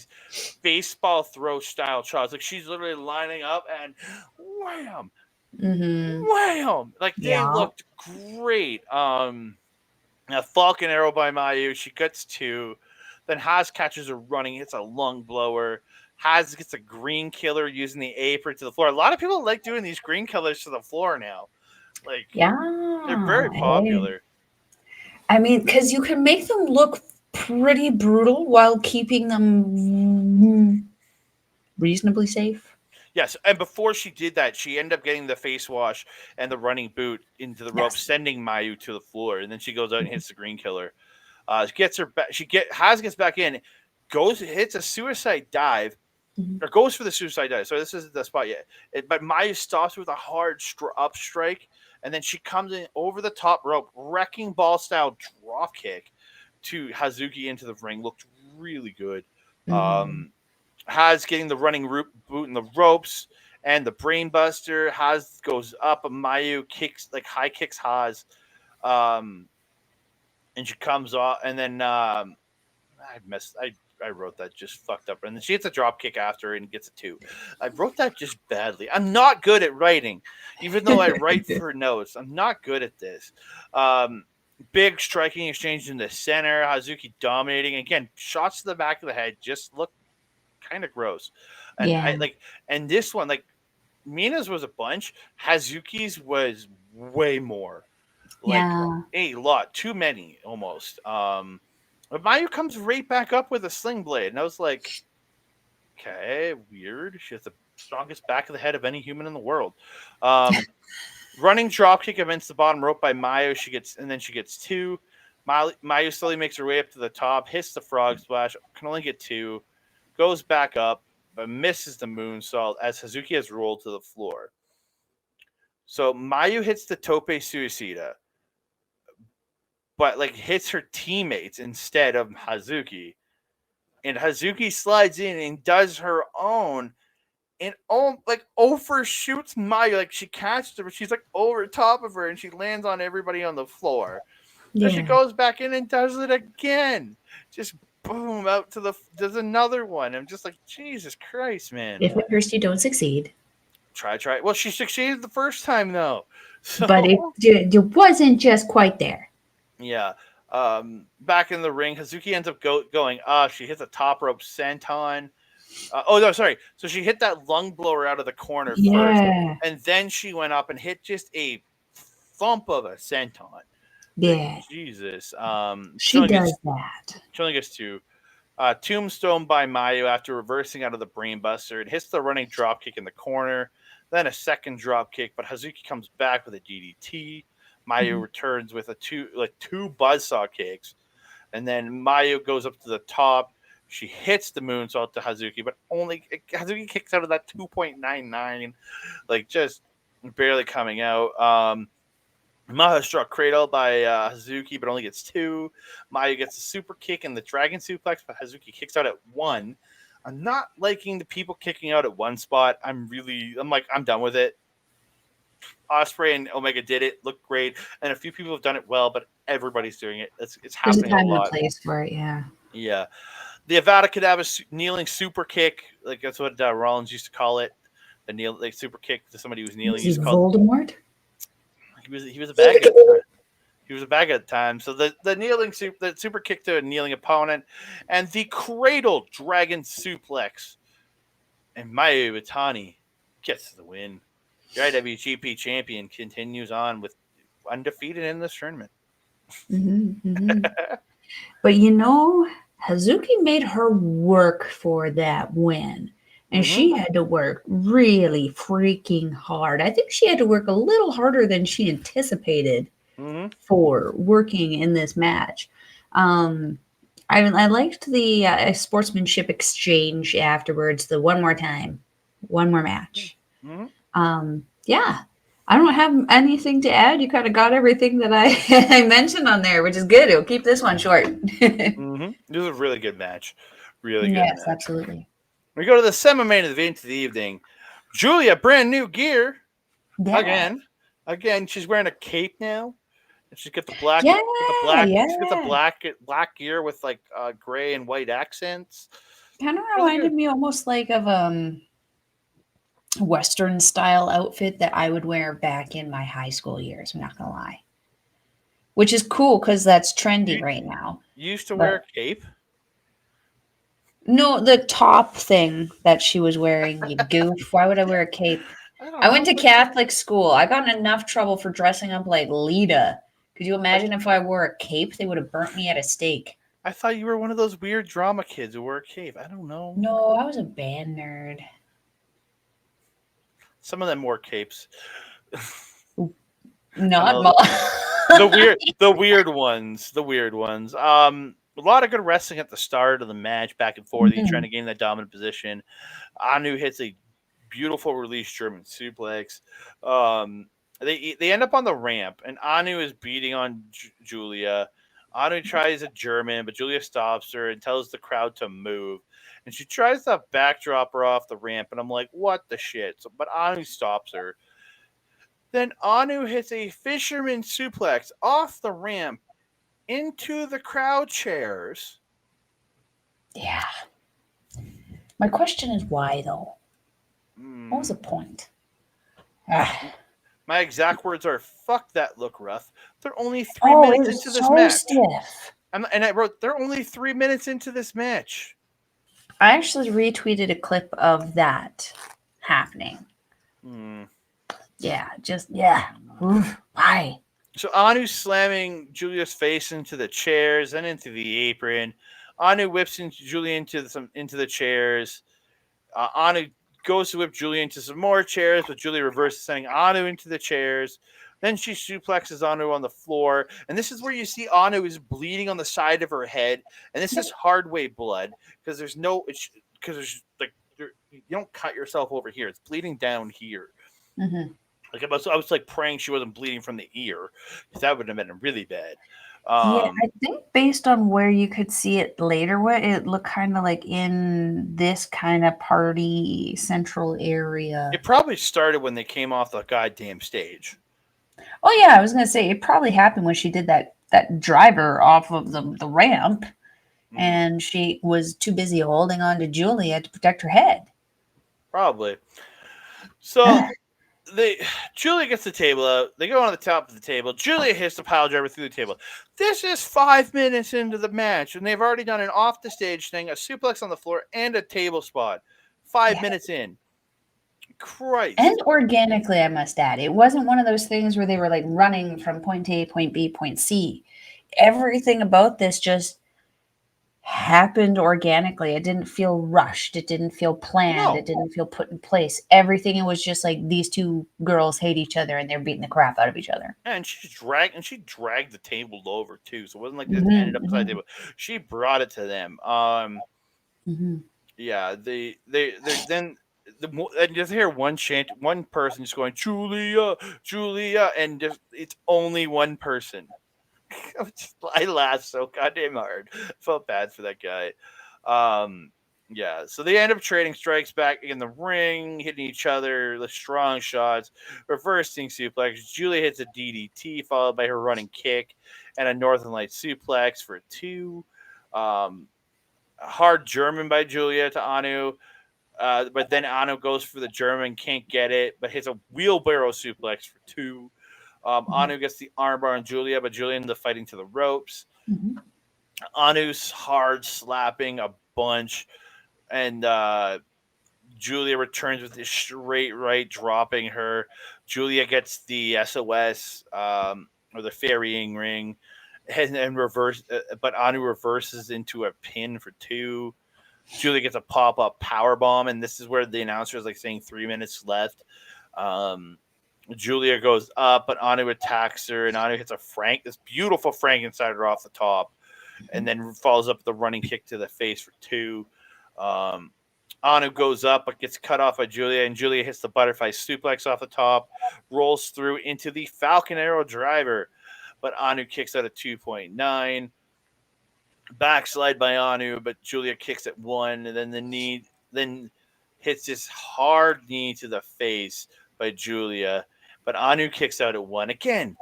Speaker 1: baseball throw style shots. Like she's literally lining up and wham,
Speaker 2: Mm-hmm.
Speaker 1: wham. Like they
Speaker 2: Yeah.
Speaker 1: looked great. A Falcon arrow by Mayu. She gets two. Then Haas catches her running, hits a lung blower. Haas gets a green killer using the apron to the floor. A lot of people like doing these green killers to the floor now. Like they're
Speaker 2: Yeah.
Speaker 1: very
Speaker 2: Hey.
Speaker 1: popular.
Speaker 2: I mean, because you can make them look pretty brutal while keeping them reasonably safe.
Speaker 1: Yes, and before she did that, she ended up getting the face wash and the running boot into the rope,
Speaker 2: Yes.
Speaker 1: sending Mayu to the floor. And then she goes out and hits the green killer. Gets her back. Haas gets back in, hits a suicide dive,
Speaker 2: Mhm.
Speaker 1: or goes for the suicide dive. So this isn't the spot yet. But Maya stops with a hard up strike, and then she comes in over the top rope, wrecking ball style drop kick to Hazuki into the ring. Looked really good.
Speaker 2: Mhm.
Speaker 1: Haz getting the running boot in the ropes and the brainbuster. Haz goes up, and Mayu kicks like high kicks Haz, um, and she comes off, and then I wrote that just fucked up, and then she hits a drop kick after and gets a two. I wrote that just badly. I'm not good at writing, even though I write for notes. I'm not good at this. Um, Big striking exchange in the center. Hazuki dominating again. Shots to the back of the head just look kind of gross, and I
Speaker 2: Yeah.
Speaker 1: like. And this one, like Mina's was a bunch. Hazuki's was way more, like
Speaker 2: Yeah.
Speaker 1: a lot, too many almost. But Mayu comes right back up with a sling blade, and I was like, okay, weird. She has the strongest back of the head of any human in the world. Um, Running dropkick against the bottom rope by Mayu. She gets two. Mayu slowly makes her way up to the top, hits the frog splash, can only get two, goes back up, but misses the moonsault as Hazuki has rolled to the floor. So Mayu hits the tope suicida, but like hits her teammates instead of Hazuki. And Hazuki slides in and does her own and like overshoots Mayu. Like she catches her, but she's like over top of her and she lands on everybody on the floor. So she
Speaker 2: Yeah.
Speaker 1: goes back in and does it again. Just boom out to there's another one. I'm just like, Jesus Christ, man.
Speaker 2: If at first you don't succeed,
Speaker 1: Try. Well, she succeeded the first time though.
Speaker 2: but
Speaker 1: So
Speaker 2: it wasn't just quite there.
Speaker 1: yeah. Back in the ring, Hazuki ends up going up. She hits a top rope senton. Oh no, sorry. So she hit that lung blower out of the corner first,
Speaker 2: Yeah.
Speaker 1: and then she went up and hit just a thump of a senton. Like
Speaker 2: Yeah.
Speaker 1: Jesus.
Speaker 2: She does that.
Speaker 1: She only gets two. Tombstone by Mayu after reversing out of the brainbuster. It hits the running drop kick in the corner, then a second drop kick, but Hazuki comes back with a DDT. Mayu
Speaker 2: Mhm.
Speaker 1: returns with two buzzsaw kicks, and then Mayu goes up to the top. She hits the moonsault to Hazuki, but only Hazuki kicks out of that 2.99, like just barely coming out. Maha struck Cradle by Hazuki, but only gets two. Mayu gets a super kick and the dragon suplex, but Hazuki kicks out at one. I'm not liking the people kicking out at one spot. I'm done with it. Osprey and Omega did it, looked great, and a few people have done it well, but everybody's doing it. It's
Speaker 2: There's a
Speaker 1: happening a
Speaker 2: time and a
Speaker 1: lot.
Speaker 2: place for it. Yeah.
Speaker 1: Yeah, the Avada Kedavra kneeling super kick, like that's what Rollins used to call it. The super kick to somebody who's kneeling.
Speaker 2: Was
Speaker 1: He
Speaker 2: he
Speaker 1: used to call
Speaker 2: Voldemort?
Speaker 1: he was a bag at the time. He was a bag at the time. So the super kick to a kneeling opponent, and the cradle dragon suplex, and Mayu Iwatani gets the win. The IWGP champion continues on with undefeated in this tournament.
Speaker 2: Mm-hmm. But you know, Hazuki made her work for that win. And
Speaker 1: Mm-hmm.
Speaker 2: she had to work really freaking hard. I think she had to work a little harder than she anticipated
Speaker 1: Mm-hmm.
Speaker 2: for working in this match. Um, I liked the sportsmanship exchange afterwards, the one more time, one more match.
Speaker 1: Mm-hmm.
Speaker 2: Yeah, I don't have anything to add. You kind of got everything that I, I mentioned on there, which is good. It'll keep this one short.
Speaker 1: Mm-hmm. This was a really good match. Really good
Speaker 2: Yes,
Speaker 1: match.
Speaker 2: absolutely.
Speaker 1: We go to the semi-main event of the evening. Julia, brand new gear
Speaker 2: Yeah.
Speaker 1: again. Again, she's wearing a cape now. And she's got the black,
Speaker 2: Yeah,
Speaker 1: she's got the
Speaker 2: yeah.
Speaker 1: black gear with like gray and white accents.
Speaker 2: Kind of
Speaker 1: Really
Speaker 2: reminded
Speaker 1: good.
Speaker 2: me almost like of Western style outfit that I would wear back in my high school years. I'm not gonna lie, which is cool because that's trendy
Speaker 1: You,
Speaker 2: right now.
Speaker 1: you used to wear
Speaker 2: But
Speaker 1: a cape.
Speaker 2: no, the top thing that she was wearing, you goof. Why would I wear a cape?
Speaker 1: I don't
Speaker 2: I went
Speaker 1: know,
Speaker 2: to
Speaker 1: but
Speaker 2: Catholic school. I got in enough trouble for dressing up like Lita. Could you
Speaker 1: like
Speaker 2: imagine if I wore a cape? They would have burnt me at a stake.
Speaker 1: I thought you were one of those weird drama kids who wore a cape. I don't know.
Speaker 2: No, I was a band nerd.
Speaker 1: Some of them wore capes. I
Speaker 2: Not
Speaker 1: know
Speaker 2: mo-
Speaker 1: the weird ones. A lot of good wrestling at the start of the match, back and forth, each trying
Speaker 2: Mhm.
Speaker 1: to gain that dominant position. Anu hits a beautiful release German suplex. They end up on the ramp, and Anu is beating on Julia. Anu tries a German, but Julia stops her and tells the crowd to move. And she tries to backdrop her off the ramp, and I'm like, what the shit? So, but Anu stops her. Then Anu hits a fisherman suplex off the ramp into the crowd chairs.
Speaker 2: Yeah. My question is why though? What was
Speaker 1: Hmm.
Speaker 2: the point? Ah.
Speaker 1: My exact words are "fuck that look rough." They're only three
Speaker 2: Oh, it
Speaker 1: minutes
Speaker 2: was
Speaker 1: into this
Speaker 2: so
Speaker 1: match,
Speaker 2: stiff.
Speaker 1: and I wrote they're only 3 minutes into this match.
Speaker 2: I actually retweeted a clip of that happening.
Speaker 1: Hmm.
Speaker 2: Yeah, just yeah. Oof, why?
Speaker 1: So Anu slamming Julia's face into the chairs and into the apron. Anu whips into Julia into the chairs. Anu goes to whip Julia into some more chairs, but Julia reverses, sending Anu into the chairs. Then she suplexes Anu on the floor, and this is where you see Anu is bleeding on the side of her head, and this is
Speaker 2: Yep.
Speaker 1: hard way blood because there's like you don't cut yourself over here; it's bleeding down here.
Speaker 2: Hmm.
Speaker 1: Like I was like praying she wasn't bleeding from the ear, because that would have been really bad.
Speaker 2: Yeah,
Speaker 1: Um,
Speaker 2: I think based on where you could see it later, what it looked kind of like in this kind of party central area.
Speaker 1: it probably started when they came off the goddamn stage.
Speaker 2: Oh yeah, I was gonna say it probably happened when she did that driver off of the ramp,
Speaker 1: Mm,
Speaker 2: and she was too busy holding on to Julia to protect her head.
Speaker 1: probably. So
Speaker 2: Ugh.
Speaker 1: they Julia gets the table out. They go on the top of the table. Julia hits the pile driver through the table. This is 5 minutes into the match, and they've already done an off the stage thing, a suplex on the floor, and a table spot. Five
Speaker 2: Yeah.
Speaker 1: minutes in.
Speaker 2: And
Speaker 1: Christ.
Speaker 2: organically, I must add. It wasn't one of those things where they were like running from point A, point B, point C. Everything about this just happened organically. It didn't feel rushed. It didn't feel planned. It
Speaker 1: No.
Speaker 2: didn't feel put in place. Everything, it was just like these two girls hate each other and they're beating the crap out of each other.
Speaker 1: And she dragged the table over too. So it wasn't like this ended
Speaker 2: Mm-hmm,
Speaker 1: up beside the
Speaker 2: mm-hmm,
Speaker 1: table. She brought it to them.
Speaker 2: mm-hmm.
Speaker 1: Yeah, they then and just hear one chant, one person just going Julia, Julia, and just it's only one person. I laughed so goddamn hard. Felt bad for that guy. Um, yeah, so they end up trading strikes back in the ring, hitting each other, the strong shots, reversing suplex. Julia hits a DDT followed by her running kick and a Northern Light suplex for two. Um, hard German by Julia to Anu. But then Anu goes for the German, can't get it, but hits a wheelbarrow suplex for two. Anu gets the armbar on Julia, but Julia ends up fighting to the ropes.
Speaker 2: Mm-hmm.
Speaker 1: Anu's hard slapping a bunch, and Julia returns with this straight right, dropping her. Julia gets the SOS or the ferrying ring, and reverse, but Anu reverses into a pin for two. Julia gets a pop up power bomb, and this is where the announcer is like saying 3 minutes left. Um, Julia goes up, but Anu attacks her, and Anu hits this beautiful Frankensteiner off the top, and then follows up with a running kick to the face for two. Um, Anu goes up, but gets cut off by Julia, and Julia hits the butterfly suplex off the top, rolls through into the Falcon Arrow driver, but Anu kicks out at 2.9. Backslide by Anu, but Julia kicks at one, and then then hits this hard knee to the face by Julia, but Anu kicks out at one again.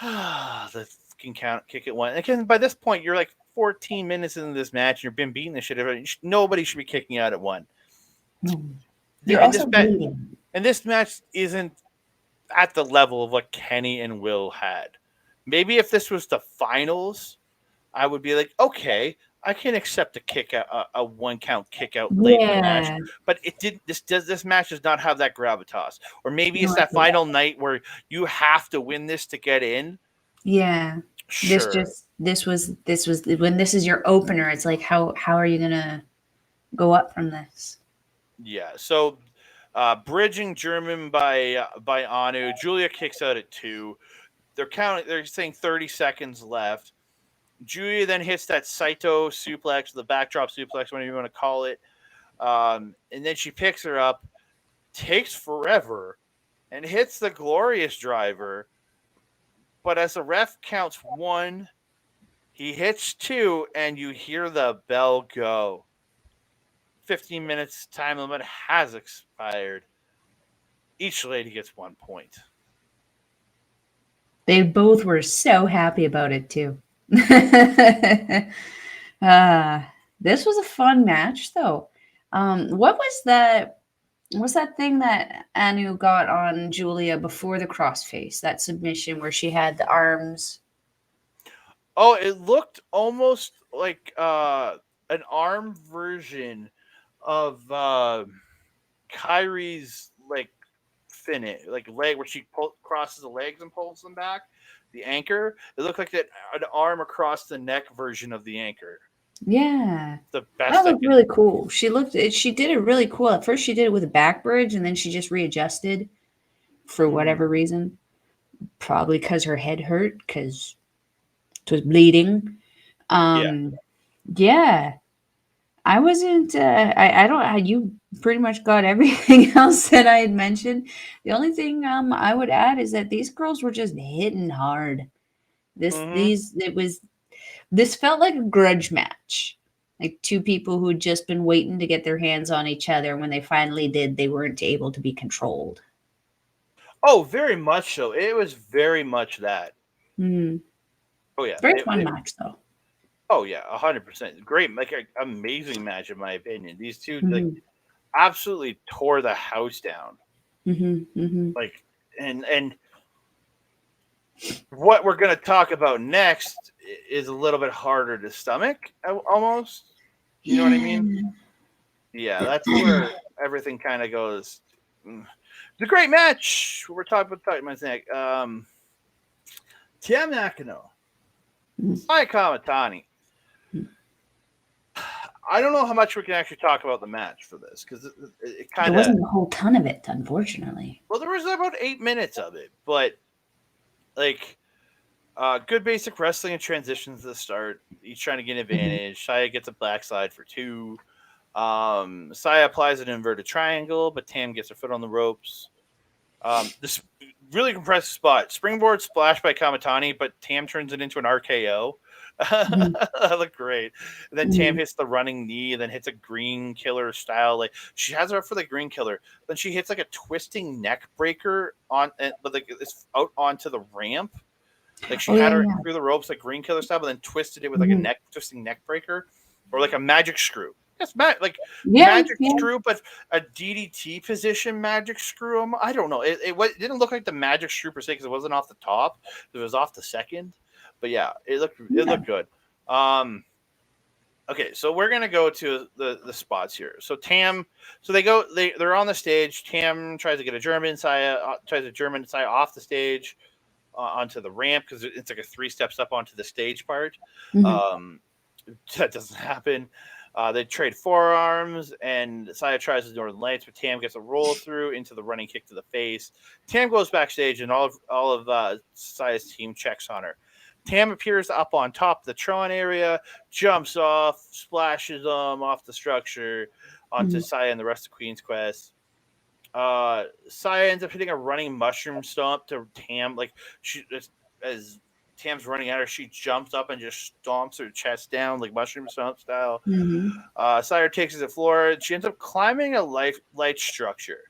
Speaker 1: The can count kick at one again. By this point, you're like 14 minutes into this match, and you've been beating the shit out of it. Nobody should be kicking out at one.
Speaker 2: You're
Speaker 1: And
Speaker 2: also bleeding.
Speaker 1: this match isn't at the level of what Kenny and Will had. Maybe if this was the finals, I would be like, okay, I can accept a kick out, a one count kick out late in the match.
Speaker 2: Yeah.
Speaker 1: But it did. This match does not have that gravitas. Or maybe it's
Speaker 2: No, I
Speaker 1: that
Speaker 2: get it.
Speaker 1: final night where you have to win this to get in.
Speaker 2: Yeah.
Speaker 1: Sure.
Speaker 2: This was when this is your opener, it's like how are you gonna go up from this?
Speaker 1: Yeah. So, bridging German by Anu. Julia kicks out at two. They're counting. They're saying 30 seconds left. Julia then hits that Saito suplex, the backdrop suplex, whatever you want to call it. And then she picks her up, takes forever, and hits the glorious driver. But as the ref counts one, he hits two, and you hear the bell go. 15 minutes time limit has expired. Each lady gets 1 point.
Speaker 2: They both were so happy about it too. uh, this was a fun match though. What was that? What's that thing that Anu got on Julia before the crossface? That submission where she had the arms.
Speaker 1: Oh, it looked almost like an arm version of Kyrie's like finish, like leg where she crosses the legs and pulls them back. The anchor. It looked like that an arm across the neck version of the anchor.
Speaker 2: Yeah,
Speaker 1: The
Speaker 2: that
Speaker 1: best I
Speaker 2: looked
Speaker 1: could.
Speaker 2: really cool. She did it really cool. At first, she did it with a back bridge, and then she just readjusted for
Speaker 1: Mm,
Speaker 2: whatever reason. Probably because her head hurt because it was bleeding.
Speaker 1: yeah.
Speaker 2: Um, yeah, I wasn't. I don't. You pretty much got everything else that I had mentioned. The only thing I would add is that these girls were just hitting hard.
Speaker 1: Mm-hmm.
Speaker 2: This felt like a grudge match. Like two people who'd just been waiting to get their hands on each other. When they finally did, they weren't able to be controlled.
Speaker 1: Oh, very much so. It was very much that.
Speaker 2: Mm.
Speaker 1: Oh yeah.
Speaker 2: Very fun match though.
Speaker 1: Oh yeah. 100%. Great. Like an amazing match in my opinion. These two like
Speaker 2: Mhm.
Speaker 1: absolutely tore the house down.
Speaker 2: Mm-hmm.
Speaker 1: Like, and what we're going to talk about next is a little bit harder to stomach, almost. You know what I
Speaker 2: Yeah.
Speaker 1: mean? Yeah, that's where everything kind of goes. It's a great match. We're talking about my neck. Tam Nakano, Sai Kamatani. I don't know how much we can actually talk about the match for this because it
Speaker 2: There
Speaker 1: kind of,
Speaker 2: wasn't a whole ton of it, unfortunately.
Speaker 1: well, there was about 8 minutes of it, but like good basic wrestling and transitions at the start. Each trying to get an
Speaker 2: Mm-hmm.
Speaker 1: advantage. Saya gets a backslide for two. Saya applies an inverted triangle, but Tam gets her foot on the ropes. This really impressive spot. Springboard splash by Kamatani, but Tam turns it into an RKO.
Speaker 2: Mm-hmm.
Speaker 1: That looked great. And then Tam
Speaker 2: Mm-hmm.
Speaker 1: hits the running knee, and then hits a green killer style. Like she has her up for the green killer. Then she hits like a twisting neck breaker but like it's out onto the ramp. Like she
Speaker 2: Oh yeah,
Speaker 1: had her
Speaker 2: yeah.
Speaker 1: through the ropes like green killer style, but then twisted it with like a
Speaker 2: Mm-hmm.
Speaker 1: neck twisting neck breaker, or like a magic screw. Yes, like
Speaker 2: Yeah,
Speaker 1: magic
Speaker 2: yeah.
Speaker 1: screw, but a DDT position magic screw. I don't know. It didn't look like the magic screw per se because it wasn't off the top. It was off the second. But yeah, it
Speaker 2: Yeah.
Speaker 1: looked good. Um, okay, so we're gonna go to the spots here. So Tam, so they're on the stage. Tam tries to get a German Saya tries a German Saya off the stage onto the ramp because it's like a 3 steps up onto the stage part.
Speaker 2: Mm-hmm.
Speaker 1: Um, that doesn't happen. They trade forearms, and Saya tries the Northern Lights, but Tam gets a roll through into the running kick to the face. Tam goes backstage, and all of Saya's team checks on her. Tam appears up on top of the Tron area, jumps off, splashes them off the structure onto
Speaker 2: Mm-hmm.
Speaker 1: Saya and the rest of Queen's Quest. Saya ends up hitting a running mushroom stomp to Tam. Like she as Tam's running at her, she jumps up and just stomps her chest down like mushroom stomp style.
Speaker 2: Mm-hmm.
Speaker 1: Saya takes it to the floor. She ends up climbing a light structure.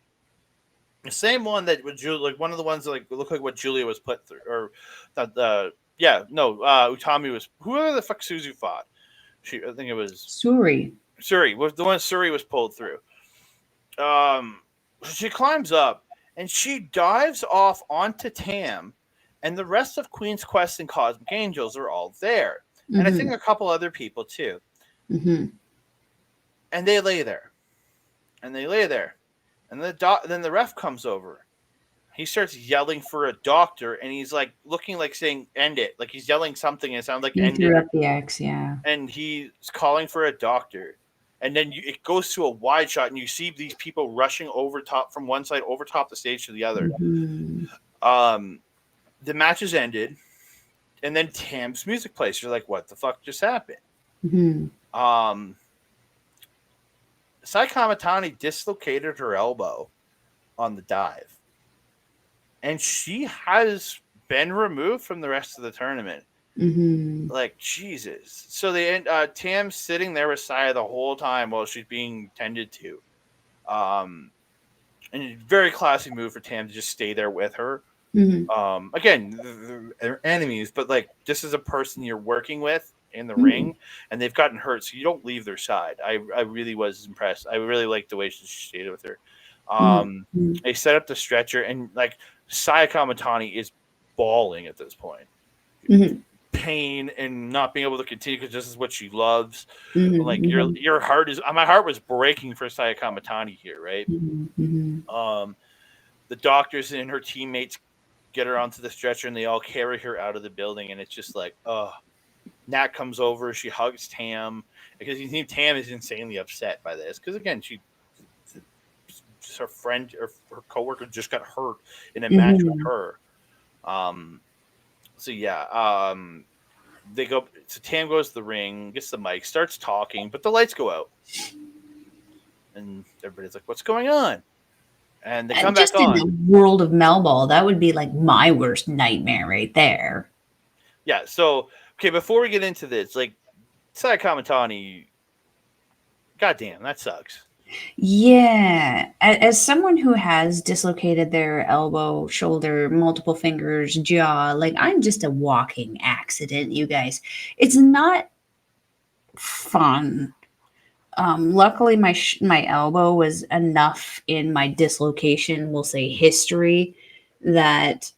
Speaker 1: The same one that with Julia, like one of the ones that like look like what Julia was put through, or the yeah, no, Utami was whoever the fuck Suzu fought. I think it was
Speaker 2: Suri.
Speaker 1: Suri was the one Suri was pulled through. Um, she climbs up and she dives off onto Tam, and the rest of Queen's Quest and Cosmic Angels are all there, and I
Speaker 2: Mm-hmm.
Speaker 1: think a couple other people too.
Speaker 2: Mm-hmm.
Speaker 1: And they lay there, and they lay there, and then the ref comes over. He starts yelling for a doctor, and he's like looking like saying "end it," like he's yelling something. And it sounds like
Speaker 2: He
Speaker 1: "end it,"
Speaker 2: threw up the X, yeah.
Speaker 1: and he's calling for a doctor. And then it goes to a wide shot, and you see these people rushing over top from one side over top the stage to the other.
Speaker 2: Mm-hmm.
Speaker 1: Um, the match is ended, and then Tam's music plays. You're like, what the fuck just happened?
Speaker 2: Mm-hmm.
Speaker 1: Um, Sai Kamatani dislocated her elbow on the dive, and she has been removed from the rest of the tournament.
Speaker 2: Mm-hmm.
Speaker 1: Like Jesus. So they end. Tam's sitting there with Saya the whole time while she's being tended to. Um, and a very classy move for Tam to just stay there with her.
Speaker 2: Mm-hmm.
Speaker 1: Again, they're enemies, but like this is a person you're working with in the
Speaker 2: Mm-hmm.
Speaker 1: ring, and they've gotten hurt, so you don't leave their side. I really was impressed. I really liked the way she stayed with her.
Speaker 2: Mm-hmm.
Speaker 1: They set up the stretcher, and like Saya Kamatani is bawling at this point,
Speaker 2: Mm-hmm.
Speaker 1: pain and not being able to continue because this is what she loves. Like
Speaker 2: Mm-hmm.
Speaker 1: your heart is my heart was breaking for Saya Kamatani here, right?
Speaker 2: Mm-hmm.
Speaker 1: Um, the doctors and her teammates get her onto the stretcher and they all carry her out of the building, and it's just like, oh. Nat comes over, she hugs Tam because you think Tam is insanely upset by this because again, her friend or her coworker just got hurt in a match with
Speaker 2: Mm-hmm.
Speaker 1: her. Um, so yeah, they go. So Tam goes to the ring, gets the mic, starts talking, but the lights go out, and everybody's like, "What's going on?" And they come back
Speaker 2: Just in
Speaker 1: on.
Speaker 2: the world of Melball, that would be like my worst nightmare right there.
Speaker 1: Yeah. So okay, before we get into this, like Sai Kamatani, goddamn, that sucks.
Speaker 2: Yeah, as someone who has dislocated their elbow, shoulder, multiple fingers, jaw, like I'm just a walking accident, you guys. It's not fun. Luckily, my elbow was enough in my dislocation, we'll say history, that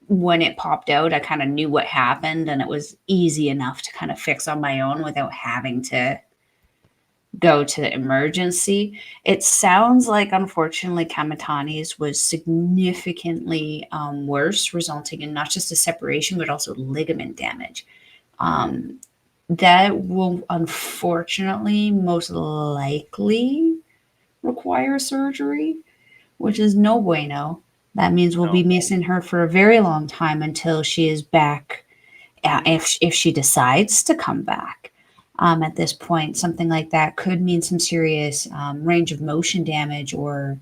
Speaker 2: when it popped out, I kind of knew what happened, and it was easy enough to kind of fix on my own without having to go to emergency. It sounds like, unfortunately, Kamatani's was significantly worse, resulting in not just a separation but also ligament damage. Um, that will unfortunately most likely require surgery, which is no bueno. That means we'll be
Speaker 1: No.
Speaker 2: missing her for a very long time until she is back,
Speaker 1: Mhm.
Speaker 2: if she decides to come back. At this point, something like that could mean some serious range of motion damage or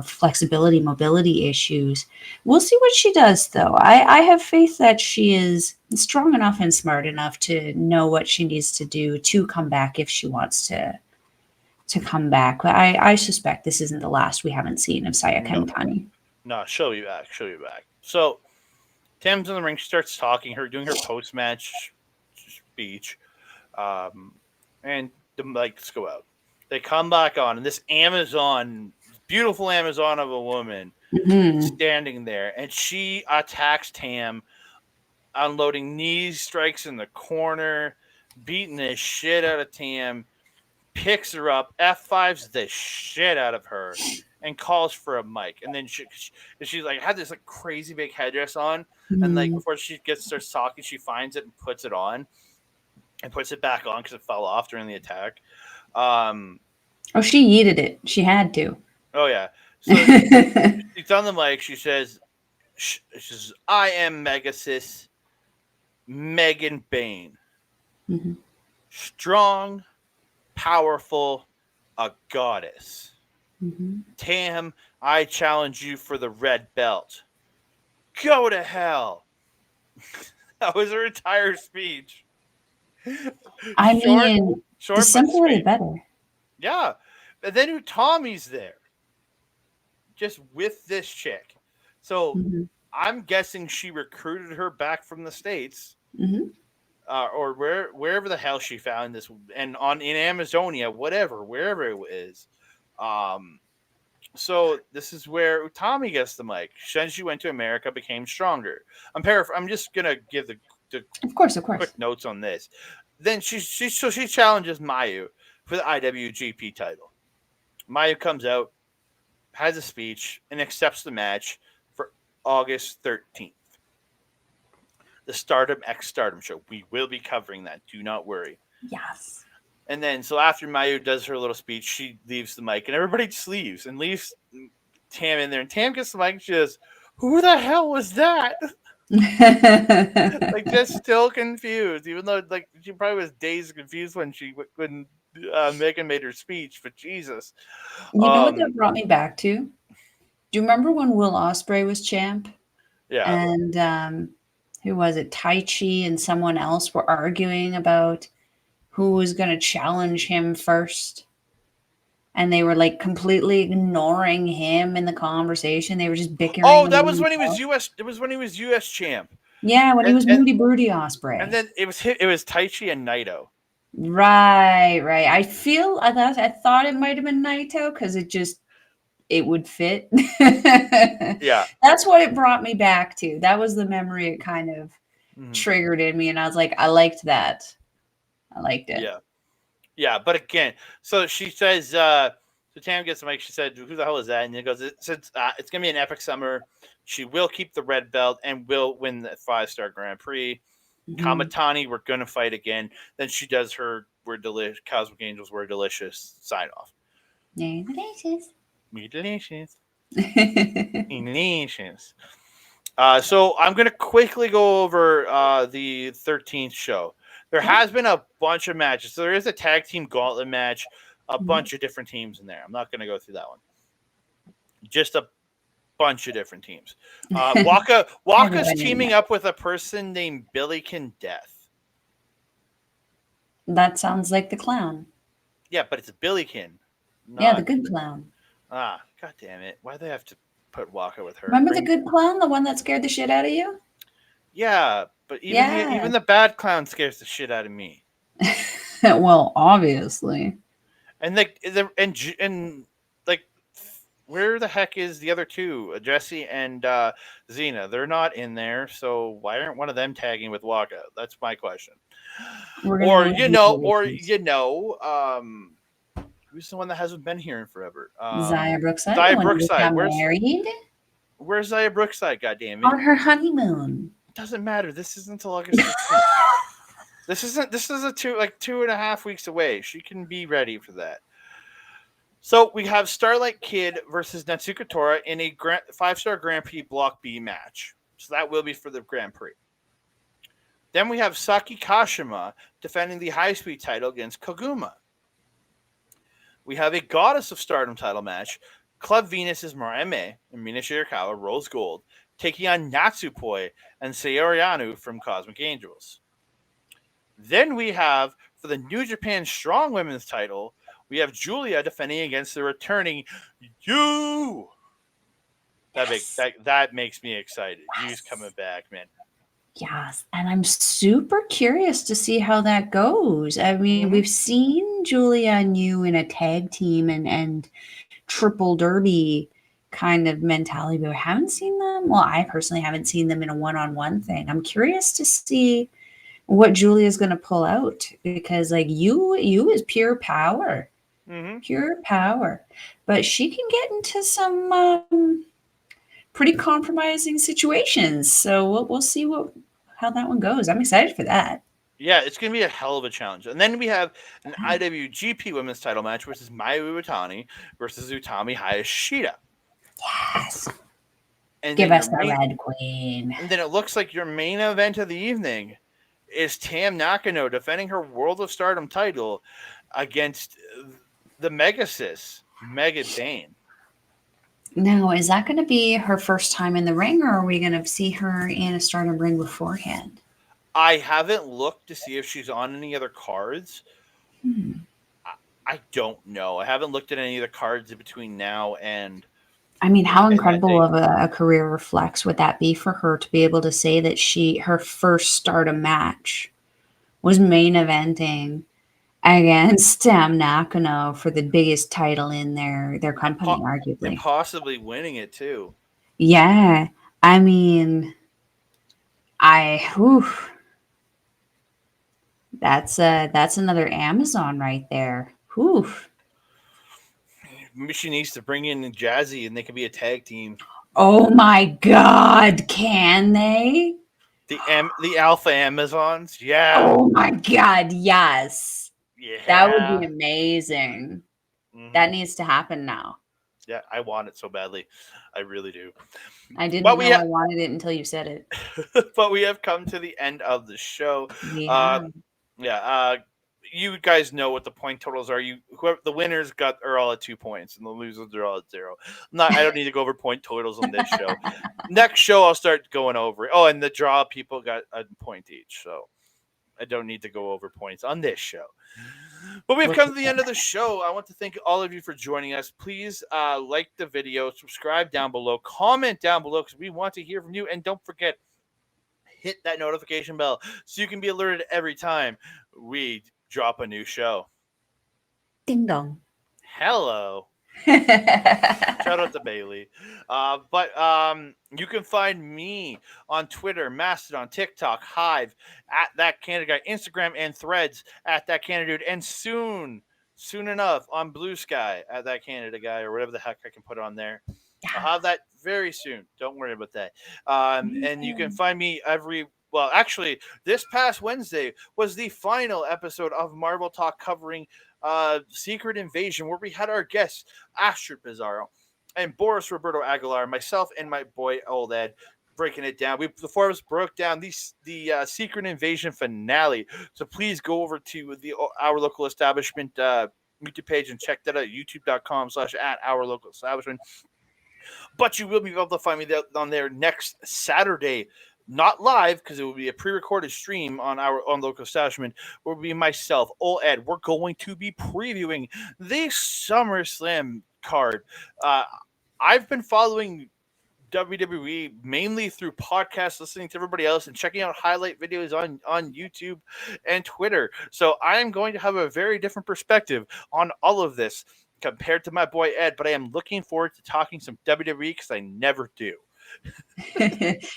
Speaker 2: flexibility, mobility issues. We'll see what she does, though. I have faith that she is strong enough and smart enough to know what she needs to do to come back if she wants to come back. But I suspect this isn't the last we haven't seen of Saya
Speaker 1: No.
Speaker 2: Kamitani.
Speaker 1: No, she'll be back. She'll be back. So Tam's in the ring. She starts talking. Her doing her post match speech, um, and the mics go out. They come back on, and this Amazon, beautiful Amazon of a woman,
Speaker 2: Hmm.
Speaker 1: standing there, and she attacks Tam, unloading knee strikes in the corner, beating the shit out of Tam, picks her up, F5s the shit out of her, and calls for a mic. And then she's like, had this like crazy big headdress on, and like
Speaker 2: Hmm.
Speaker 1: before she starts talking, she finds it and puts it on, and puts it back on because it fell off during the attack. Um,
Speaker 2: Oh, she yeeted it. She had to.
Speaker 1: oh yeah, so she's on the mic. She says, "I am Megasis Megan Bain,
Speaker 2: Mhm.
Speaker 1: strong, powerful, a goddess.
Speaker 2: Mhm.
Speaker 1: Tam, I challenge you for the red belt. Go to hell." That was her entire speech.
Speaker 2: I
Speaker 1: Short,
Speaker 2: mean, the
Speaker 1: short but
Speaker 2: simpler the
Speaker 1: sweet.
Speaker 2: better.
Speaker 1: Yeah. And then Tommy's there, just with this chick. So
Speaker 2: Mhm.
Speaker 1: I'm guessing she recruited her back from the States,
Speaker 2: Mhm.
Speaker 1: or wherever the hell she found this, and on in Amazonia, whatever, wherever it is. Um, so this is where Tommy gets the mic. Since she went to America, became stronger. I'm just gonna give the
Speaker 2: Of course, of
Speaker 1: quick
Speaker 2: course.
Speaker 1: notes on this. Then she challenges Mayu for the IWGP title. Mayu comes out, has a speech, and accepts the match for August 13th. The Stardom X Stardom show. We will be covering that. Do not worry.
Speaker 2: Yes.
Speaker 1: And then, so after Mayu does her little speech, she leaves the mic, and everybody just leaves and leaves Tam in there. And Tam gets the mic and she goes, "Who the hell was that?" Like, just still confused, even though like she probably was dazed confused when Megan made her speech. But Jesus,
Speaker 2: You know what that
Speaker 1: um,
Speaker 2: brought me back to? Do you remember when Will Ospreay was champ?
Speaker 1: yeah.
Speaker 2: And who was it? Tai Chi and someone else were arguing about who was going to challenge him first. And they were like completely ignoring him in the conversation. They were just bickering
Speaker 1: Oh, that
Speaker 2: among
Speaker 1: was when he was
Speaker 2: themselves.
Speaker 1: U.S. It was when he was U.S. champ,
Speaker 2: Yeah, when he
Speaker 1: and
Speaker 2: was
Speaker 1: and
Speaker 2: Moody Broody
Speaker 1: and
Speaker 2: Osprey.
Speaker 1: then it was Taichi and Naito.
Speaker 2: Right, right. I thought it might have been Naito because it would fit.
Speaker 1: Yeah.
Speaker 2: That's what it brought me back to. That was the memory it kind of
Speaker 1: Mhm.
Speaker 2: triggered in me, and I was like, I liked that. I liked it.
Speaker 1: Yeah. Yeah, but again, so she says, so Tam gets the mic. She said, "Who the hell is that?" And he goes, "It's gonna be an epic summer. She will keep the red belt and will win the 5-star Grand Prix.
Speaker 2: Mhm.
Speaker 1: Kamatani, we're gonna fight again." Then she does her "We're delicious, Cosmic Angels, we're delicious" sign off.
Speaker 2: Yeah, delicious.
Speaker 1: We delicious, delicious. So I'm gonna quickly go over the 13th show. There
Speaker 2: Okay.
Speaker 1: has been a bunch of matches. So there is a tag team gauntlet match, a
Speaker 2: Mhm.
Speaker 1: bunch of different teams in there. I'm not gonna go through that one. Just a bunch of different teams. Waka's
Speaker 2: Everyone named
Speaker 1: teaming
Speaker 2: that.
Speaker 1: up with a person named Billiken Death.
Speaker 2: That sounds like the clown.
Speaker 1: Yeah, but it's Billiken,
Speaker 2: Yeah, the
Speaker 1: not
Speaker 2: good clown.
Speaker 1: God damn it. Why do they have to put Waka with her?
Speaker 2: Remember the
Speaker 1: Bring
Speaker 2: good clown, the one that scared the shit out of you?
Speaker 1: Yeah, but even
Speaker 2: Yeah.
Speaker 1: the bad clown scares the shit out of me.
Speaker 2: Well, obviously.
Speaker 1: And like and like where the heck is the other two, Jesse and Xena? They're not in there, so why aren't one of them tagging with Waka? That's my question.
Speaker 2: We're gonna
Speaker 1: Or
Speaker 2: go with the
Speaker 1: or
Speaker 2: additions.
Speaker 1: who's the one that hasn't been here in forever?
Speaker 2: Zaya Brookside, the
Speaker 1: Zaya
Speaker 2: one who just
Speaker 1: Brookside.
Speaker 2: got married
Speaker 1: Where's Zaya Brookside? God damn it!
Speaker 2: on her honeymoon.
Speaker 1: It doesn't matter. This isn't until August 15th. This isn't. This is a 2.5 weeks away. She can be ready for that. So we have Starlight Kid versus Natsuko Tora in a 5-star Grand Prix Block B match. So that will be for the Grand Prix. Then we have Saki Kashima defending the high speed title against Koguma. We have a Goddess of Stardom title match. Club Venus' Marame and Mina Shirakawa Rose Gold taking on Natsupoi and Sayori Yano from Cosmic Angels. Then we have for the New Japan Strong Women's title, we have Julia defending against the returning Yu. That makes me excited. Yu's coming back, man.
Speaker 2: Yes, and I'm super curious to see how that goes. I mean,
Speaker 1: Mm-hmm.
Speaker 2: we've seen Julia and you in a tag team and triple derby kind of mentality, but we haven't seen them. Well, I personally haven't seen them in a one-on-one thing. I'm curious to see what Julia's going to pull out because, like, you is
Speaker 1: Mm-hmm.
Speaker 2: pure power, but she can get into some pretty compromising situations. So we'll see how that one goes. I'm excited for that.
Speaker 1: Yeah, it's going to be a hell of a challenge. And then we have an IWGP Women's title match, which is Mayu Iwatani versus Utami Hayashida.
Speaker 2: Yes.
Speaker 1: And
Speaker 2: Give
Speaker 1: then
Speaker 2: us the Red Queen.
Speaker 1: and then it looks like your main event of the evening is Tam Nakano defending her World of Stardom title against the Megasis, Mega Dane.
Speaker 2: Now, is that going to be her first time in the ring, or are we going to see her in a Stardom ring beforehand?
Speaker 1: I haven't looked to see if she's on any other cards.
Speaker 2: Hmm.
Speaker 1: I don't know. I haven't looked at any of the cards in between now and
Speaker 2: I mean, how
Speaker 1: that
Speaker 2: incredible
Speaker 1: date.
Speaker 2: of a career reflex would that be for her to be able to say that her first Stardom match was main eventing against Tam Nakano for the biggest title in their
Speaker 1: And,
Speaker 2: company,
Speaker 1: and
Speaker 2: arguably.
Speaker 1: possibly winning it too.
Speaker 2: Yeah, I mean, whew, that's another Amazon right there. Whew.
Speaker 1: Maybe she needs to bring in Jazzy and they can be a tag team.
Speaker 2: Oh my God, can they?
Speaker 1: The Alpha Amazons. Yeah.
Speaker 2: Oh my God, yes. That would be
Speaker 1: Yeah.
Speaker 2: amazing.
Speaker 1: Hmm.
Speaker 2: That needs to happen now.
Speaker 1: Yeah, I want it so badly. I really do.
Speaker 2: I
Speaker 1: But
Speaker 2: didn't
Speaker 1: we
Speaker 2: know I wanted it until you said it.
Speaker 1: but we have come to the end of the show.
Speaker 2: We
Speaker 1: Uh,
Speaker 2: have.
Speaker 1: yeah, you guys know what the point totals are. Whoever the winners are all at 2 points, and the losers are all at zero. I don't need to go over point totals on this show. Next show, I'll start going over it. Oh, and the draw people got a point each, so I don't need to go over points on this show. But we've
Speaker 2: Look
Speaker 1: come
Speaker 2: at
Speaker 1: to the end of the show. I want to thank all of you for joining us. Please like the video, subscribe down below, comment down below because we want to hear from you. And don't forget, hit that notification bell so you can be alerted every time we drop a new show.
Speaker 2: ding dong.
Speaker 1: Hello. Shout out to Bailey. But you can find me on Twitter, Mastodon, TikTok, Hive, at That Canada Guy, Instagram, and Threads at That Canada Dude, and soon enough, on Blue Sky at That Canada Guy, or whatever the heck I can put on there. I'll have that very soon. Don't worry about that. And you can find me well, actually, this past Wednesday was the final episode of Marvel Talk covering Secret Invasion, where we had our guests, Astrid Pizarro and Boris Roberto Aguilar, myself and my boy Old Ed, breaking it down. The four of us broke down the Secret Invasion finale. So please go over to our local establishment YouTube page and check that out, youtube.com/at our local establishment. But you will be able to find me on there next Saturday. Not live because it will be a pre-recorded stream on our own local establishment. Where will be myself, Old Ed. We're going to be previewing the SummerSlam card. Uh, I've been following WWE mainly through podcasts, listening to everybody else, and checking out highlight videos on YouTube and Twitter. So I am going to have a very different perspective on all of this compared to my boy Ed, but I am looking forward to talking some WWE because I never do.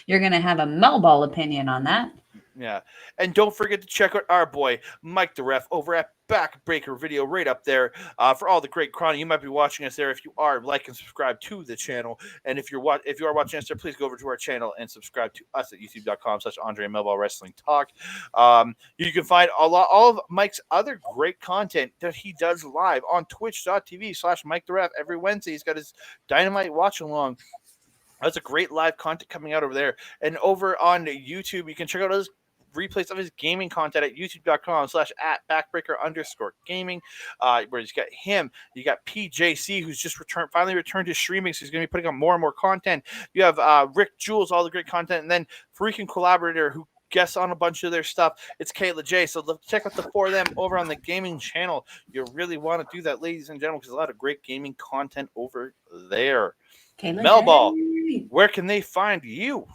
Speaker 2: You're going to have a Melball opinion on that.
Speaker 1: Yeah. And don't forget to check out our boy, Mike the Ref, over at Backbreaker Video, right up there, for all the great chronic. You might be watching us there. If you are, like and subscribe to the channel. And if you are watching us there, please go over to our channel and subscribe to us at youtube.com/Andre Melball Wrestling Talk. You can find all of Mike's other great content that he does live on twitch.tv/Mike the Ref every Wednesday. He's got his Dynamite watch along. That's a great live content coming out over there. And over on YouTube, you can check out his replays of his gaming content at youtube.com/@backbreaker_gaming, where he's got him. You got PJC, who's just finally returned to streaming, so he's going to be putting out more and more content. You have Rick Jules, all the great content, and then freaking collaborator who guests on a bunch of their stuff. It's Kayla J. So check out the four of them over on the gaming channel. You really want to do that, ladies and gentlemen, because there's a lot of great gaming content over there.
Speaker 2: Kayla
Speaker 1: Melball,
Speaker 2: J.
Speaker 1: where can they find you?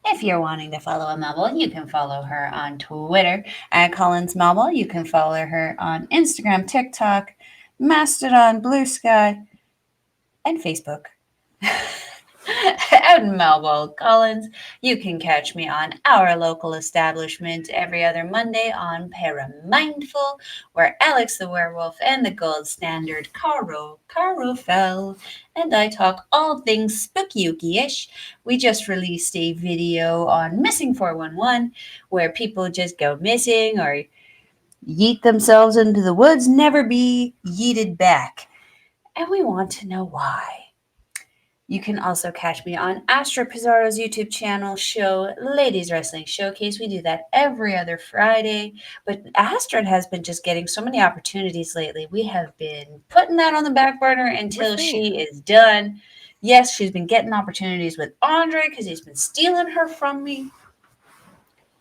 Speaker 2: If you're wanting to follow a Melball, you can follow her on Twitter at Collins Melball. You can follow her on Instagram, TikTok, Mastodon, Blue Sky, and Facebook. At Melball Collins. You can catch me on our local establishment every other Monday on Paramindful, where Alex the Werewolf and the gold standard Caro fell, and I talk all things spooky-ish. We just released a video on Missing 411, where people just go missing or yeet themselves into the woods, never be yeeted back. And we want to know why. You can also catch me on Astra Pizarro's YouTube channel show, Ladies Wrestling Showcase. We do that every other Friday. But Astrid has been just getting so many opportunities lately. We have been putting that on the back burner until she is done. Yes, she's been getting opportunities with Andre because he's been stealing her from me.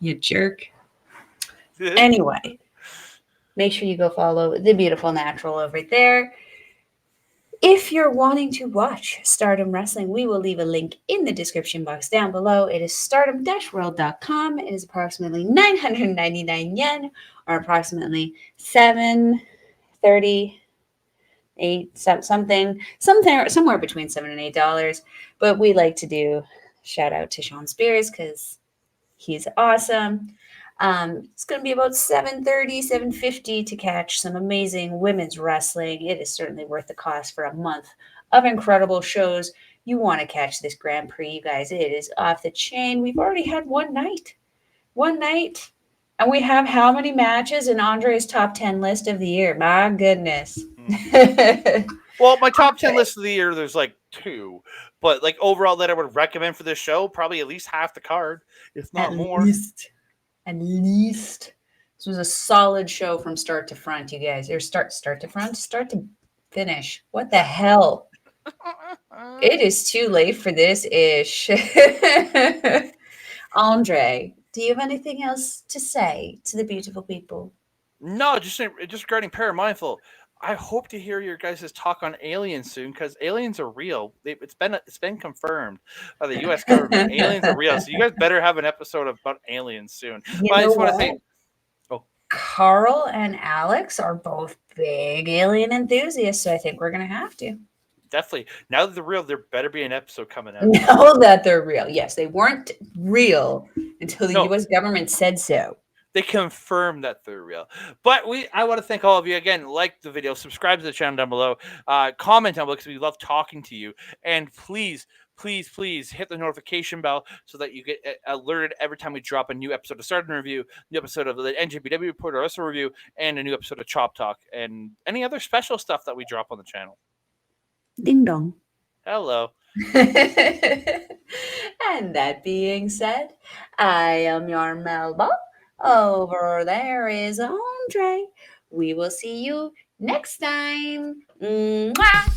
Speaker 2: You jerk. Anyway, make sure you go follow the beautiful natural over there. If you're wanting to watch Stardom Wrestling, we will leave a link in the description box down below. It is stardom-world.com. It is approximately 999 yen, or approximately $7.38, somewhere between $7 and $8. But we like to do shout out to Sean Spears because he's awesome. It's going to be about $7.30, $7.50 to catch some amazing women's wrestling. It is certainly worth the cost for a month of incredible shows. You want to catch this Grand Prix, you guys. It is off the chain. We've already had one night. And we have how many matches in Andre's top 10 list of the year? My goodness.
Speaker 1: Well, my top 10 list of the year, there's like 2. But like overall that I would recommend for this show, probably at least half the card, if not more.
Speaker 2: At least. This was a solid show from start to front, you guys. Or start to front, start to finish. What the hell? It is too late for this ish. Andre, do you have anything else to say to the beautiful people?
Speaker 1: No, just regarding Paramindful. I hope to hear your guys' talk on aliens soon because aliens are real. It's been confirmed by the U.S. government. Aliens are real, so you guys better have an episode about aliens soon.
Speaker 2: I just want to say, Carl and Alex are both big alien enthusiasts, so I think we're gonna have to.
Speaker 1: Definitely. Now that they're real, there better be an episode coming out.
Speaker 2: Now that they're real, yes, they weren't real until the U.S. government said so.
Speaker 1: They confirm that they're real. But I want to thank all of you again. Like the video, subscribe to the channel down below, comment down below because we love talking to you. And please hit the notification bell so that you get alerted every time we drop a new episode of Stardom Review, new episode of the NJPW Report or Wrestle Review, and a new episode of Chop Talk and any other special stuff that we drop on the channel.
Speaker 2: Ding dong.
Speaker 1: Hello.
Speaker 2: And that being said, I am your Melba. Over there is Andre. We will see you next time. Mwah!